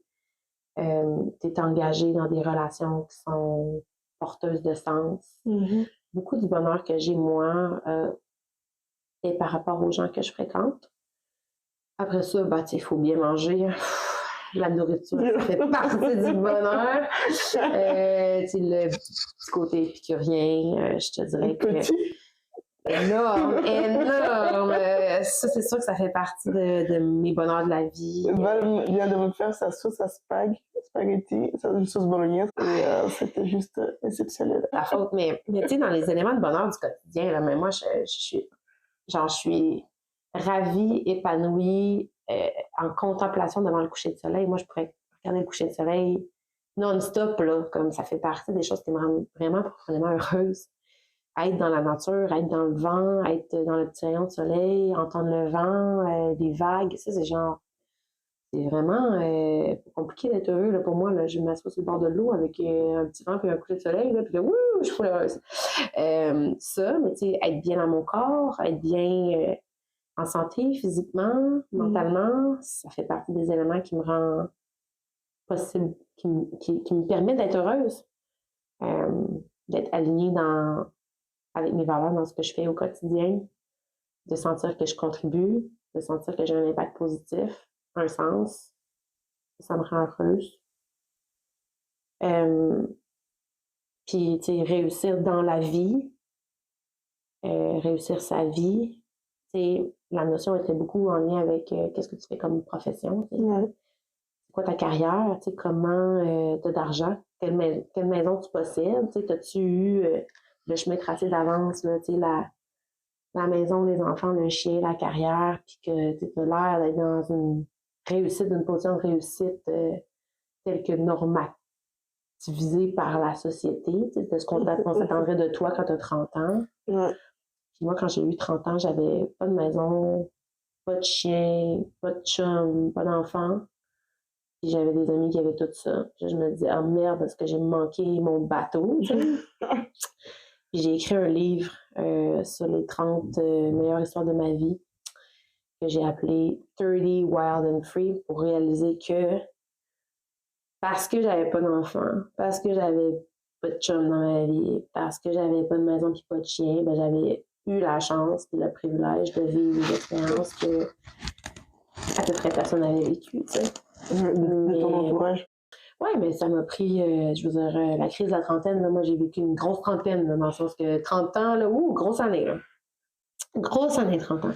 tu es engagé dans des relations qui sont porteuses de sens. Beaucoup du bonheur que j'ai, moi, est par rapport aux gens que je fréquente. Après ça, il faut bien manger. La nourriture, ça fait partie du bonheur. Le petit côté épicurien, je te dirais que... Énorme! Ça, c'est sûr que ça fait partie de mes bonheurs de la vie. Val vient de me faire sa sauce à spaghetti, une sauce bolognaise, et c'était juste exceptionnel. La faute, mais tu sais, dans les éléments de bonheur du quotidien, là, mais moi, je suis ravie, épanouie, en contemplation devant le coucher de soleil. Moi, je pourrais regarder le coucher de soleil non-stop, là, comme ça fait partie des choses qui me rendent vraiment profondément heureuse. Être dans la nature, être dans le vent, être dans le petit rayon de soleil, entendre le vent, des vagues, ça, c'est vraiment compliqué d'être heureux, là, pour moi. Là, je m'assois sur le bord de l'eau avec un petit vent et un coucher de soleil, là, puis là, je suis heureuse. Ça, mais tu sais, être bien dans mon corps, être bien en santé, physiquement, mentalement, ça fait partie des éléments qui me rendent possible, qui me permet d'être heureuse, d'être alignée avec mes valeurs dans ce que je fais au quotidien, de sentir que je contribue, de sentir que j'ai un impact positif, un sens, ça me rend heureuse. Puis, tu sais, réussir dans la vie, réussir sa vie, tu sais, la notion était beaucoup en lien avec qu'est-ce que tu fais comme profession, c'est quoi ta carrière, tu sais, comment tu as d'argent, quelle maison tu possèdes, tu sais, t'as-tu eu le chemin tracé d'avance, là, tu sais, la maison, les enfants, le chien, la carrière, puis que tu as l'air d'être dans une position de réussite telle que normativisée par la société, tu sais, de ce qu'on s'attendrait de toi quand tu as 30 ans. Puis moi, quand j'ai eu 30 ans, j'avais pas de maison, pas de chien, pas de chum, pas d'enfant. Puis j'avais des amis qui avaient tout ça. Puis je me disais, ah merde, est-ce que j'ai manqué mon bateau? Puis j'ai écrit un livre sur les 30 meilleures histoires de ma vie que j'ai appelé 30 Wild and Free pour réaliser que parce que j'avais pas d'enfant, parce que j'avais pas de chum dans ma vie, parce que j'avais pas de maison puis pas de chien, ben j'avais eu la chance et le privilège de vivre des expériences que à peu près personne n'avait vécues, tu sais. De ton entourage. Oui, mais ça m'a pris, je veux dire, la crise de la trentaine, là, moi j'ai vécu une grosse trentaine, là, dans le sens que 30 ans, là, grosse année. Là. grosse année 30 ans.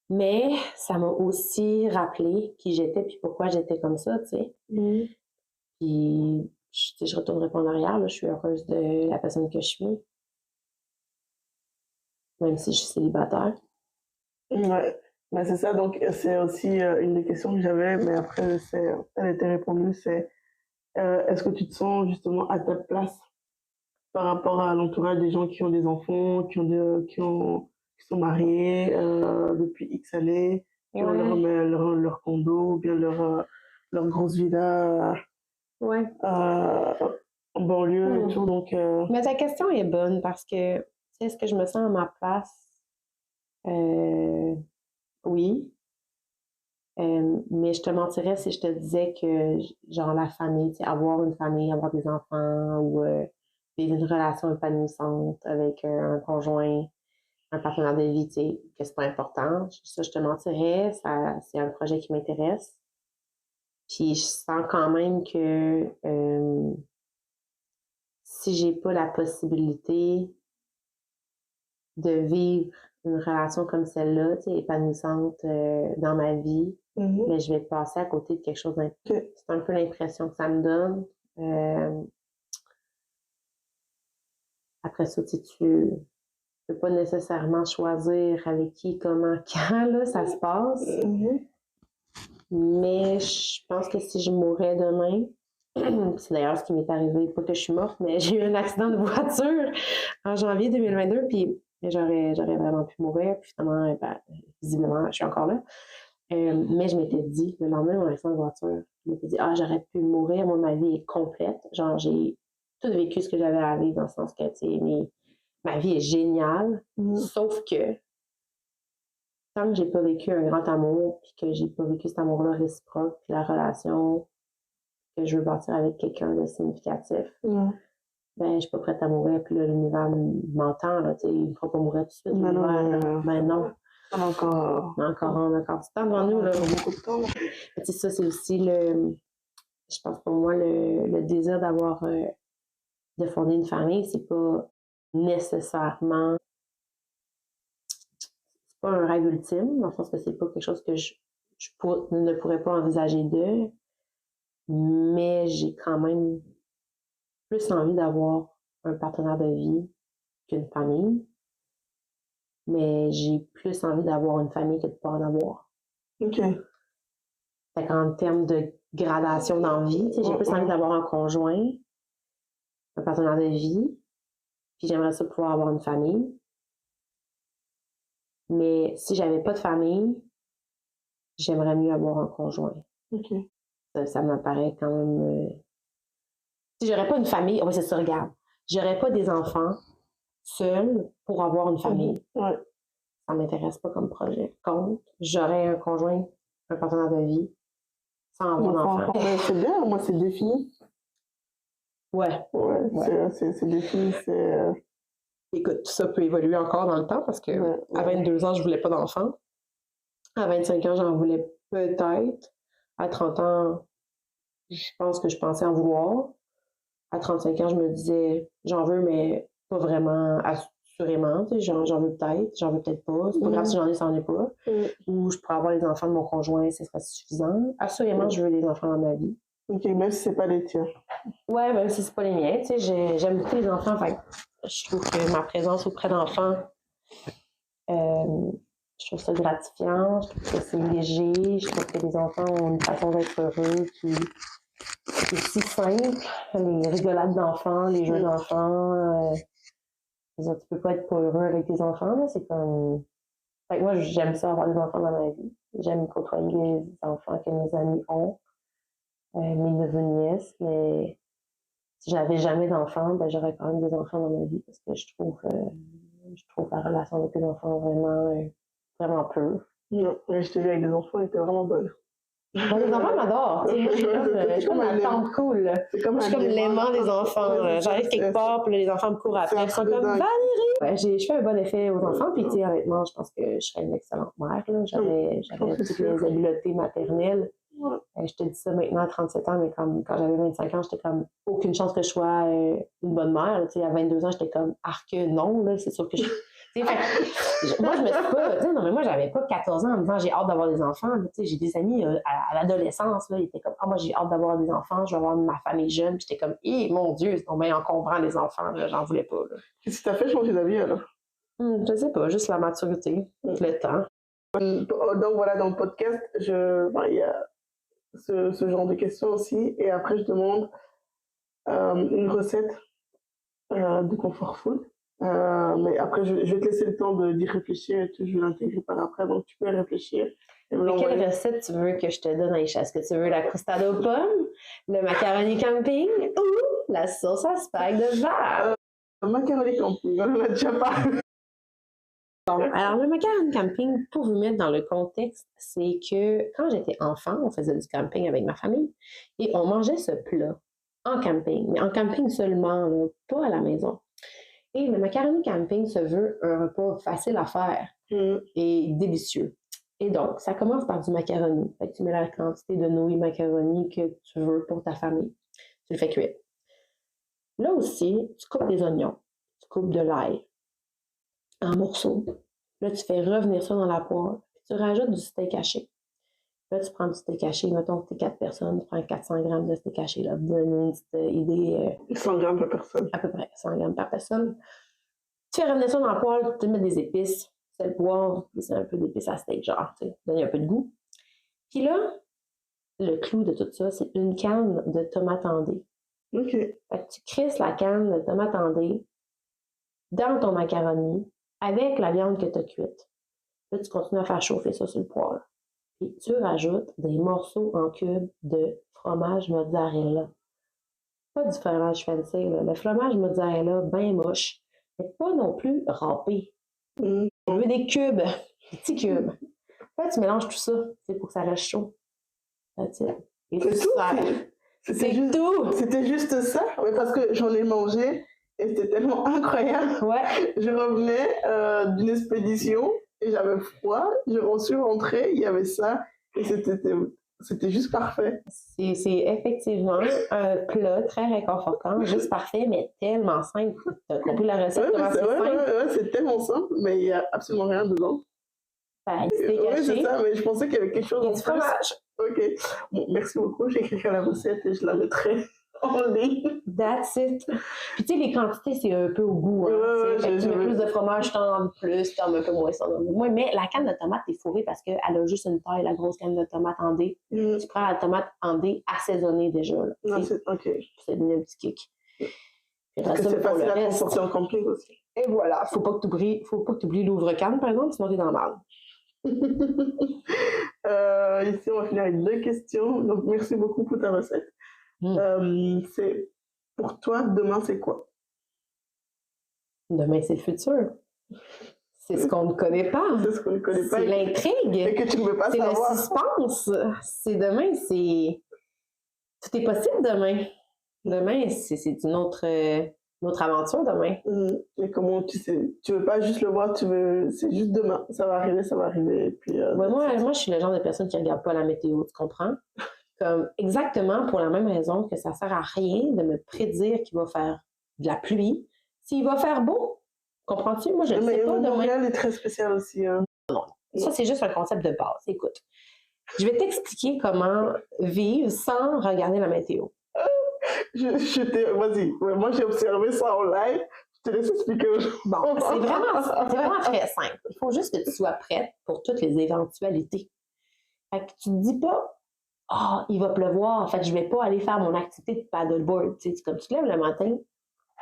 Mais ça m'a aussi rappelé qui j'étais puis pourquoi j'étais comme ça, tu sais. Puis, je retournerai pas en arrière, là, je suis heureuse de la personne que je suis, même si je suis célibataire. Ouais, bah, c'est ça, donc c'est aussi, une des questions que j'avais, mais après elle était répondue, c'est, est-ce que tu te sens justement à ta place par rapport à l'entourage des gens qui ont des enfants, qui sont mariés, depuis X années, qui ont Ouais, leur condo ou bien leur grosse villa, ouais. en banlieue et tout, donc Mais ta question est bonne parce que, tu sais, est-ce que je me sens à ma place? Oui. Mais je te mentirais si je te disais que, genre, la famille, tu sais, avoir une famille, avoir des enfants ou vivre une relation épanouissante avec un conjoint, un partenaire de vie, tu sais, que c'est pas important. Ça, je te mentirais, ça, c'est un projet qui m'intéresse. Puis je sens quand même que si j'ai pas la possibilité de vivre une relation comme celle-là, tu sais, épanouissante dans ma vie, mais je vais passer à côté de quelque chose d'un... C'est un peu l'impression que ça me donne. Euh, Après ça, tu peux pas nécessairement choisir avec qui, comment, quand, là, ça se passe. Mais je pense que si je mourrais demain, c'est d'ailleurs ce qui m'est arrivé, pas que je suis morte, mais j'ai eu un accident de voiture en janvier 2022, puis j'aurais vraiment pu mourir, puis finalement, ben, visiblement, je suis encore là. Mais je m'étais dit, le lendemain de mon accident de voiture, je m'étais dit, ah, j'aurais pu mourir, moi, ma vie est complète. Genre, j'ai tout vécu ce que j'avais à vivre, dans le sens que, tu sais, ma vie est géniale, sauf que tant que j'ai pas vécu un grand amour, puis que j'ai pas vécu cet amour-là réciproque, puis la relation que je veux bâtir avec quelqu'un de significatif, ben, je suis pas prête à mourir, puis là, l'univers m'entend, là, tu sais, il ne fera pas mourir tout de suite, Mais non, l'univers, ben non. on a encore On a encore du temps devant nous, là. beaucoup de temps, là. Tu sais, ça, c'est aussi je pense pour moi, le désir d'avoir, de fonder une famille, c'est pas nécessairement, c'est pas un rêve ultime, dans le sens que c'est pas quelque chose que ne pourrais pas envisager mais j'ai quand même plus envie d'avoir un partenaire de vie qu'une famille, mais j'ai plus envie d'avoir une famille que de pas en avoir. OK. Fait qu'en termes de gradation d'envie, j'ai plus envie d'avoir un conjoint, un partenaire de vie, puis j'aimerais ça pouvoir avoir une famille. Mais si j'avais pas de famille, j'aimerais mieux avoir un conjoint. OK. Ça m'apparaît quand même. Si j'aurais pas une famille, oh, c'est ça, regarde. J'aurais pas des enfants seuls pour avoir une famille. Ouais. Ça m'intéresse pas comme projet. Contre, j'aurais un conjoint, un partenaire de vie, sans avoir d'enfant. C'est bien, moi, c'est défini. Ouais. C'est défini, Écoute, ça peut évoluer encore dans le temps parce que à 22 ans, je voulais pas d'enfant. À 25 ans, j'en voulais peut-être. À 30 ans, je pense que je pensais en vouloir. À 35 ans, je me disais, j'en veux, mais pas vraiment assurément. Tu sais, j'en veux peut-être pas. C'est pas grave si j'en ai, ça n'en est pas. Ou je pourrais avoir les enfants de mon conjoint, ce serait suffisant. Assurément, je veux des enfants dans ma vie. OK, même si c'est pas les tiens. Ouais, même si c'est pas les miens. Tu sais, j'aime beaucoup les enfants. Fait je trouve que ma présence auprès d'enfants, je trouve ça gratifiant. Je trouve que c'est léger. Je trouve que les enfants ont une façon d'être heureux qui est si simple. Les rigolades d'enfants, les jeux d'enfants. Tu peux pas être pas heureux avec tes enfants. Là. C'est comme. Fait que moi, j'aime ça avoir des enfants dans ma vie. J'aime côtoyer les enfants que mes amis ont, mes neveux, nièces, mais si j'avais jamais d'enfants, ben j'aurais quand même des enfants dans ma vie parce que je trouve la relation avec les enfants vraiment pure. Non, je t'ai vu avec des enfants, ils étaient vraiment bonnes. Bon, les enfants m'adorent. Je suis comme la tante cool. Je suis comme l'aimant des enfants. J'arrive quelque part, puis les enfants me courent après. Ils sont comme Valérie! Ouais, je fais un bon effet aux enfants, puis honnêtement, je pense que je serais une excellente mère. J'avais toutes les habiletés maternelles. Je te dis ça maintenant à 37 ans, mais quand j'avais 25 ans, j'étais comme aucune chance que je sois une bonne mère. À 22 ans, j'étais comme arc non, là, c'est sûr que Moi, je me suis pas... Non, mais moi, j'avais pas 14 ans en me disant j'ai hâte d'avoir des enfants. J'ai des amis à l'adolescence, là, ils étaient comme moi, j'ai hâte d'avoir des enfants, je vais avoir ma famille jeune. Puis j'étais comme, mon Dieu, c'est bien encombrant les enfants, là, j'en voulais pas. Là. Qu'est-ce qui t'a fait changer d'avis alors? Je sais pas, juste la maturité, le temps. Donc voilà, dans le podcast, il y a ce genre de questions aussi. Et après, je demande une recette de comfort food. Mais après, je vais te laisser le temps d'y réfléchir et tout, je vais l'intégrer par après. Donc, tu peux y réfléchir. Et mais quelle recette tu veux que je te donne, Aïcha? Est-ce que tu veux la crostade aux pommes, le macaroni camping ou la sauce à spag de verre? Macaroni camping, on en a déjà parlé. Bon, alors le macaroni camping, pour vous mettre dans le contexte, c'est que quand j'étais enfant, on faisait du camping avec ma famille et on mangeait ce plat en camping, mais en camping seulement, là, pas à la maison. Et le macaroni camping se veut un repas facile à faire et délicieux. Et donc, ça commence par du macaroni. Fait que tu mets la quantité de nouilles macaroni que tu veux pour ta famille. Tu le fais cuire. Là aussi, tu coupes des oignons, tu coupes de l'ail en morceaux. Là, tu fais revenir ça dans la poêle. Puis tu rajoutes du steak haché. Là, tu prends du steak haché. Mettons que tu es 4 personnes, tu prends 400 grammes de steak haché. Là, pour donner une petite idée. 100 grammes par personne. À peu près 100 grammes par personne. Tu fais revenir ça dans la poêle, tu mets des épices, sel, poivre, c'est un peu d'épices à steak, genre, tu sais, donner un peu de goût. Puis là, le clou de tout ça, c'est une canne de tomates andées. OK. Fait que tu crisses la canne de tomates andées dans ton macaroni avec la viande que tu as cuite. Là, tu continues à faire chauffer ça sur le poêle. Puis tu rajoutes des morceaux en cubes de fromage mozzarella. Pas du fromage fancy, là. Le fromage mozzarella, bien moche, mais pas non plus râpé. On veut des cubes, des petits cubes. Là, tu mélanges tout ça, pour que ça reste chaud. That's it. Et C'est tout? C'est tout! C'était juste ça? Oui, parce que j'en ai mangé et c'était tellement incroyable. Ouais. Je revenais d'une expédition et j'avais froid. Je suis rentrée, il y avait ça et c'était juste parfait. C'est effectivement un plat très réconfortant, juste parfait, mais tellement simple. Tu as compris la recette? Comment c'est simple? Ouais, c'est tellement simple, mais il n'y a absolument rien dedans. Ben, c'était Oui, caché. c'est ça, mais je pensais qu'il y avait quelque chose Et en du plus. fromage. Ok. Bon, merci beaucoup. J'écrirai la recette et je la mettrai en ligne. That's it. Puis tu sais, les quantités, c'est un peu au goût. Hein, tu mets plus de fromage, t'en mets plus, t'en mets un peu moins, t'en mets moins. Mais la canne de tomate est fourrée parce qu'elle a juste une taille, la grosse canne de tomate en dés. Tu prends la tomate en dés assaisonnée déjà. Là, non, c'est ok. Ça donne un petit kick. Parce que c'est facile à transporter en camping aussi. Et voilà, faut pas que tu oublies l'ouvre-canne, par exemple, sinon t'es dans le mal. Ici, on va finir avec 2 questions. Donc, merci beaucoup pour ta recette. C'est pour toi, demain, c'est quoi? Demain, c'est le futur. C'est ce qu'on ne connaît pas. C'est ce qu'on ne connaît pas. C'est l'intrigue. Et que tu ne veux pas savoir. C'est le suspense. C'est demain, c'est... Tout est possible demain. Demain, c'est une autre aventure demain. Et comment tu sais? Tu veux pas juste le voir, c'est juste demain. Ça va arriver. Et puis, moi, je suis le genre de personne qui ne regarde pas la météo, tu comprends? Comme exactement pour la même raison que ça sert à rien de me prédire qu'il va faire de la pluie. S'il va faire beau, comprends-tu? Moi, je ne sais pas demain. Montréal est très spécial aussi. Hein. Non, ça, c'est juste un concept de base. Écoute, je vais t'expliquer comment vivre sans regarder la météo. Vas-y, moi j'ai observé ça en live, je te laisse expliquer aux gens. Bon, c'est vraiment très simple. Il faut juste que tu sois prête pour toutes les éventualités. Fait que tu te dis pas, il va pleuvoir, fait que je vais pas aller faire mon activité de paddleboard. Tu sais, comme tu te lèves le matin,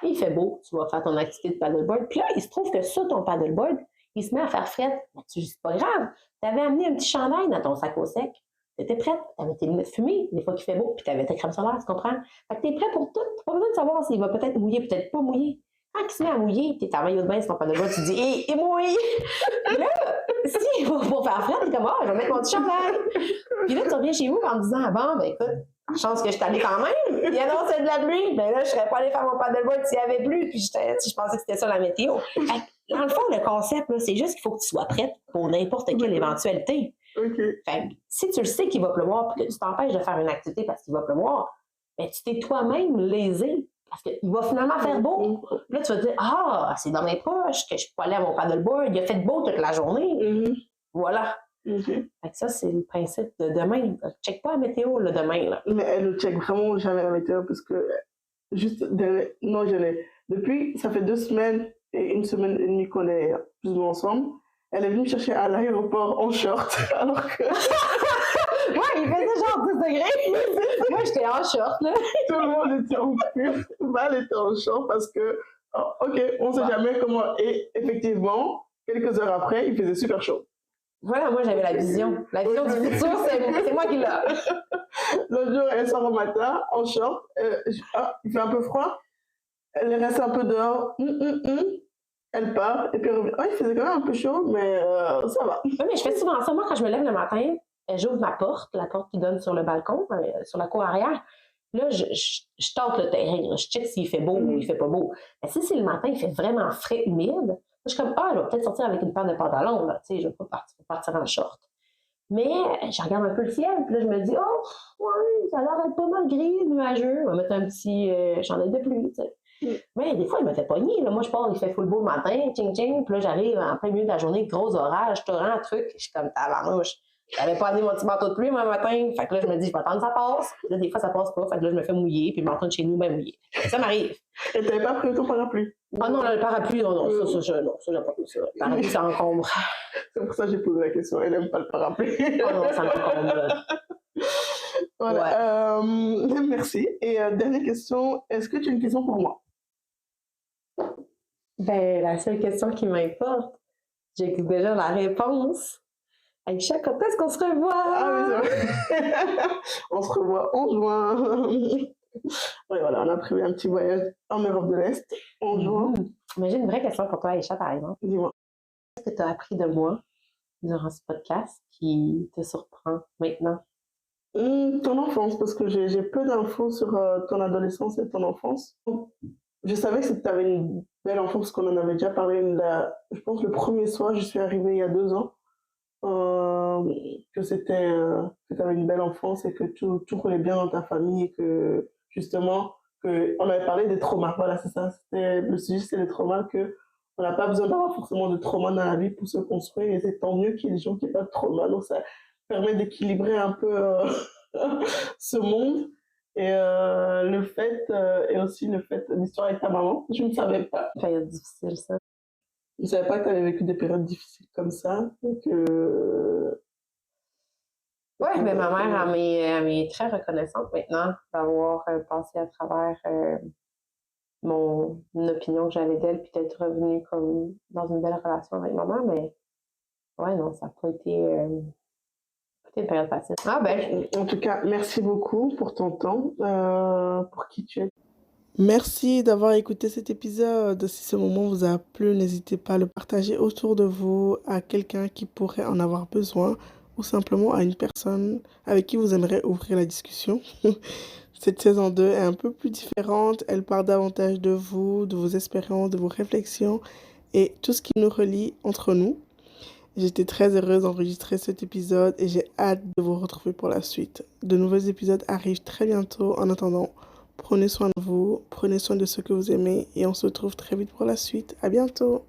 il fait beau, tu vas faire ton activité de paddleboard. Puis là, il se trouve que sur ton paddleboard, il se met à faire fret. C'est pas grave. Tu avais amené un petit chandail dans ton sac au sec. Tu étais prête. Tu avais tes lunettes fumées, des fois qu'il fait beau, puis tu avais ta crème solaire, tu comprends? Fait que tu es prêt pour tout. Tu n'as pas besoin de savoir s'il va peut-être mouiller, peut-être pas mouiller. Quand il se met à mouiller, tu es en maillot de bain sur ton paddleboard, tu te dis, il mouille! Puis là, s'il va pour faire fret, tu es comme, je vais mettre mon petit chandail. Puis là, tu reviens chez vous en te disant, bon, ben écoute, chance que je suis allée quand même. Il annonçait de la pluie. Ben là, je serais pas allée faire mon paddleboard s'il y avait plu. Puis je pensais que c'était ça la météo. Dans le fond, le concept, là, c'est juste qu'il faut que tu sois prête pour n'importe quelle éventualité. Okay. Fait que, si tu le sais qu'il va pleuvoir puis que tu t'empêches de faire une activité parce qu'il va pleuvoir, ben tu t'es toi-même lésé. parce qu'il va finalement faire beau. Puis là, tu vas te dire, ah, c'est dans mes poches que je peux aller à mon paddleboard, il a fait beau toute la journée. Voilà. Fait que ça, c'est le principe de demain. Check pas la météo le demain. Là. Mais elle ne check vraiment jamais la météo parce que non, depuis, ça fait 2 semaines et 1 semaine et demie qu'on est plus ou moins ensemble. Elle est venue me chercher à l'aéroport en short, alors que Ouais, il faisait genre 10 degrés. Moi, j'étais en short, là. tout le monde était en pull. Val était en short parce que, ok, on sait jamais comment. Et effectivement, quelques heures après, il faisait super chaud. Voilà, moi, j'avais la vision. La vision du futur, c'est moi qui l'ai. L'autre jour, elle sort au matin en short. Il fait un peu froid. Elle reste un peu dehors. Elle part et puis elle revient. Oh, il faisait quand même un peu chaud, mais ça va. Oui, mais je fais souvent ça. Moi, quand je me lève le matin, j'ouvre ma porte, la porte qui donne sur le balcon, sur la cour arrière. Là, je tente le terrain. Je check s'il fait beau ou il fait pas beau. Mais si c'est le matin, il fait vraiment frais, humide, je suis comme, je vais peut-être sortir avec une paire de pantalons. Là. Tu sais, je vais pas partir en short. Mais je regarde un peu le ciel, puis là, je me dis, oh, ouais, ça a l'air d'être pas mal gris, nuageux. On va mettre un petit chandail de pluie, tu sais. Mais des fois, il me fait pogner. Là. Moi, je pars, il fait full beau le matin, tching, puis là, j'arrive en plein milieu de la journée, gros orage, torrent, truc. Je suis comme, tabarnouche. J'avais pas amené mon petit manteau de pluie, moi, le matin. Fait que là, je me dis, je vais attendre que ça passe. Puis là, des fois, ça passe pas. Fait que là, je me fais mouiller, puis je m'entends chez nous, ben mouillé. Ça m'arrive. Et t'avais pas pris ton parapluie? Ah non, le parapluie, non, ça, j'aime pas ça. Le parapluie, ça encombre. C'est pour ça que j'ai posé la question. Elle aime pas le parapluie. Oh non, ça m'encombre. Voilà. Ouais. Merci. Et dernière question, est-ce que tu as une question pour moi? Ben, la seule question qui m'importe, j'ai déjà la réponse. Aïcha, quand est-ce qu'on se revoit? Ah oui, c'est vrai. On se revoit en juin. Oui, voilà, on a prévu un petit voyage en Europe de l'Est en juin. Mais j'ai une vraie question pour toi, Aïcha, par exemple. Dis-moi. Qu'est-ce que tu as appris de moi durant ce podcast qui te surprend maintenant? Ton enfance, parce que j'ai peu d'infos sur ton adolescence et ton enfance. Je savais que tu avais une belle enfance, parce qu'on en avait déjà parlé. Je pense le premier soir, je suis arrivée il y a 2 ans. Que tu avais une belle enfance et que tout roulait bien dans ta famille et que justement on avait parlé des traumas. Voilà, c'est ça, le sujet, c'est les traumas, que on n'a pas besoin d'avoir forcément de traumas dans la vie pour se construire, et c'est tant mieux qu'il y ait des gens qui n'ont pas de traumas, donc ça permet d'équilibrer un peu ce monde. Et le fait et aussi le fait l'histoire avec ta maman, je ne savais pas. Période difficile, ça. Je ne savais pas que tu avais vécu des périodes difficiles comme ça. Que... Oui, mais ma mère, elle m'est très reconnaissante maintenant d'avoir passé à travers mon opinion que j'avais d'elle, puis d'être revenue comme dans une belle relation avec maman. Mais ouais, non, ça n'a pas été une période facile. Ah ben. En tout cas, merci beaucoup pour ton temps, pour qui tu es. Merci d'avoir écouté cet épisode. Si ce moment vous a plu, n'hésitez pas à le partager autour de vous, à quelqu'un qui pourrait en avoir besoin, ou simplement à une personne avec qui vous aimeriez ouvrir la discussion. Cette saison 2 est un peu plus différente. Elle parle davantage de vous, de vos expériences, de vos réflexions et tout ce qui nous relie entre nous. J'étais très heureuse d'enregistrer cet épisode et j'ai hâte de vous retrouver pour la suite. De nouveaux épisodes arrivent très bientôt. En attendant, prenez soin de vous, prenez soin de ceux que vous aimez et on se retrouve très vite pour la suite. À bientôt!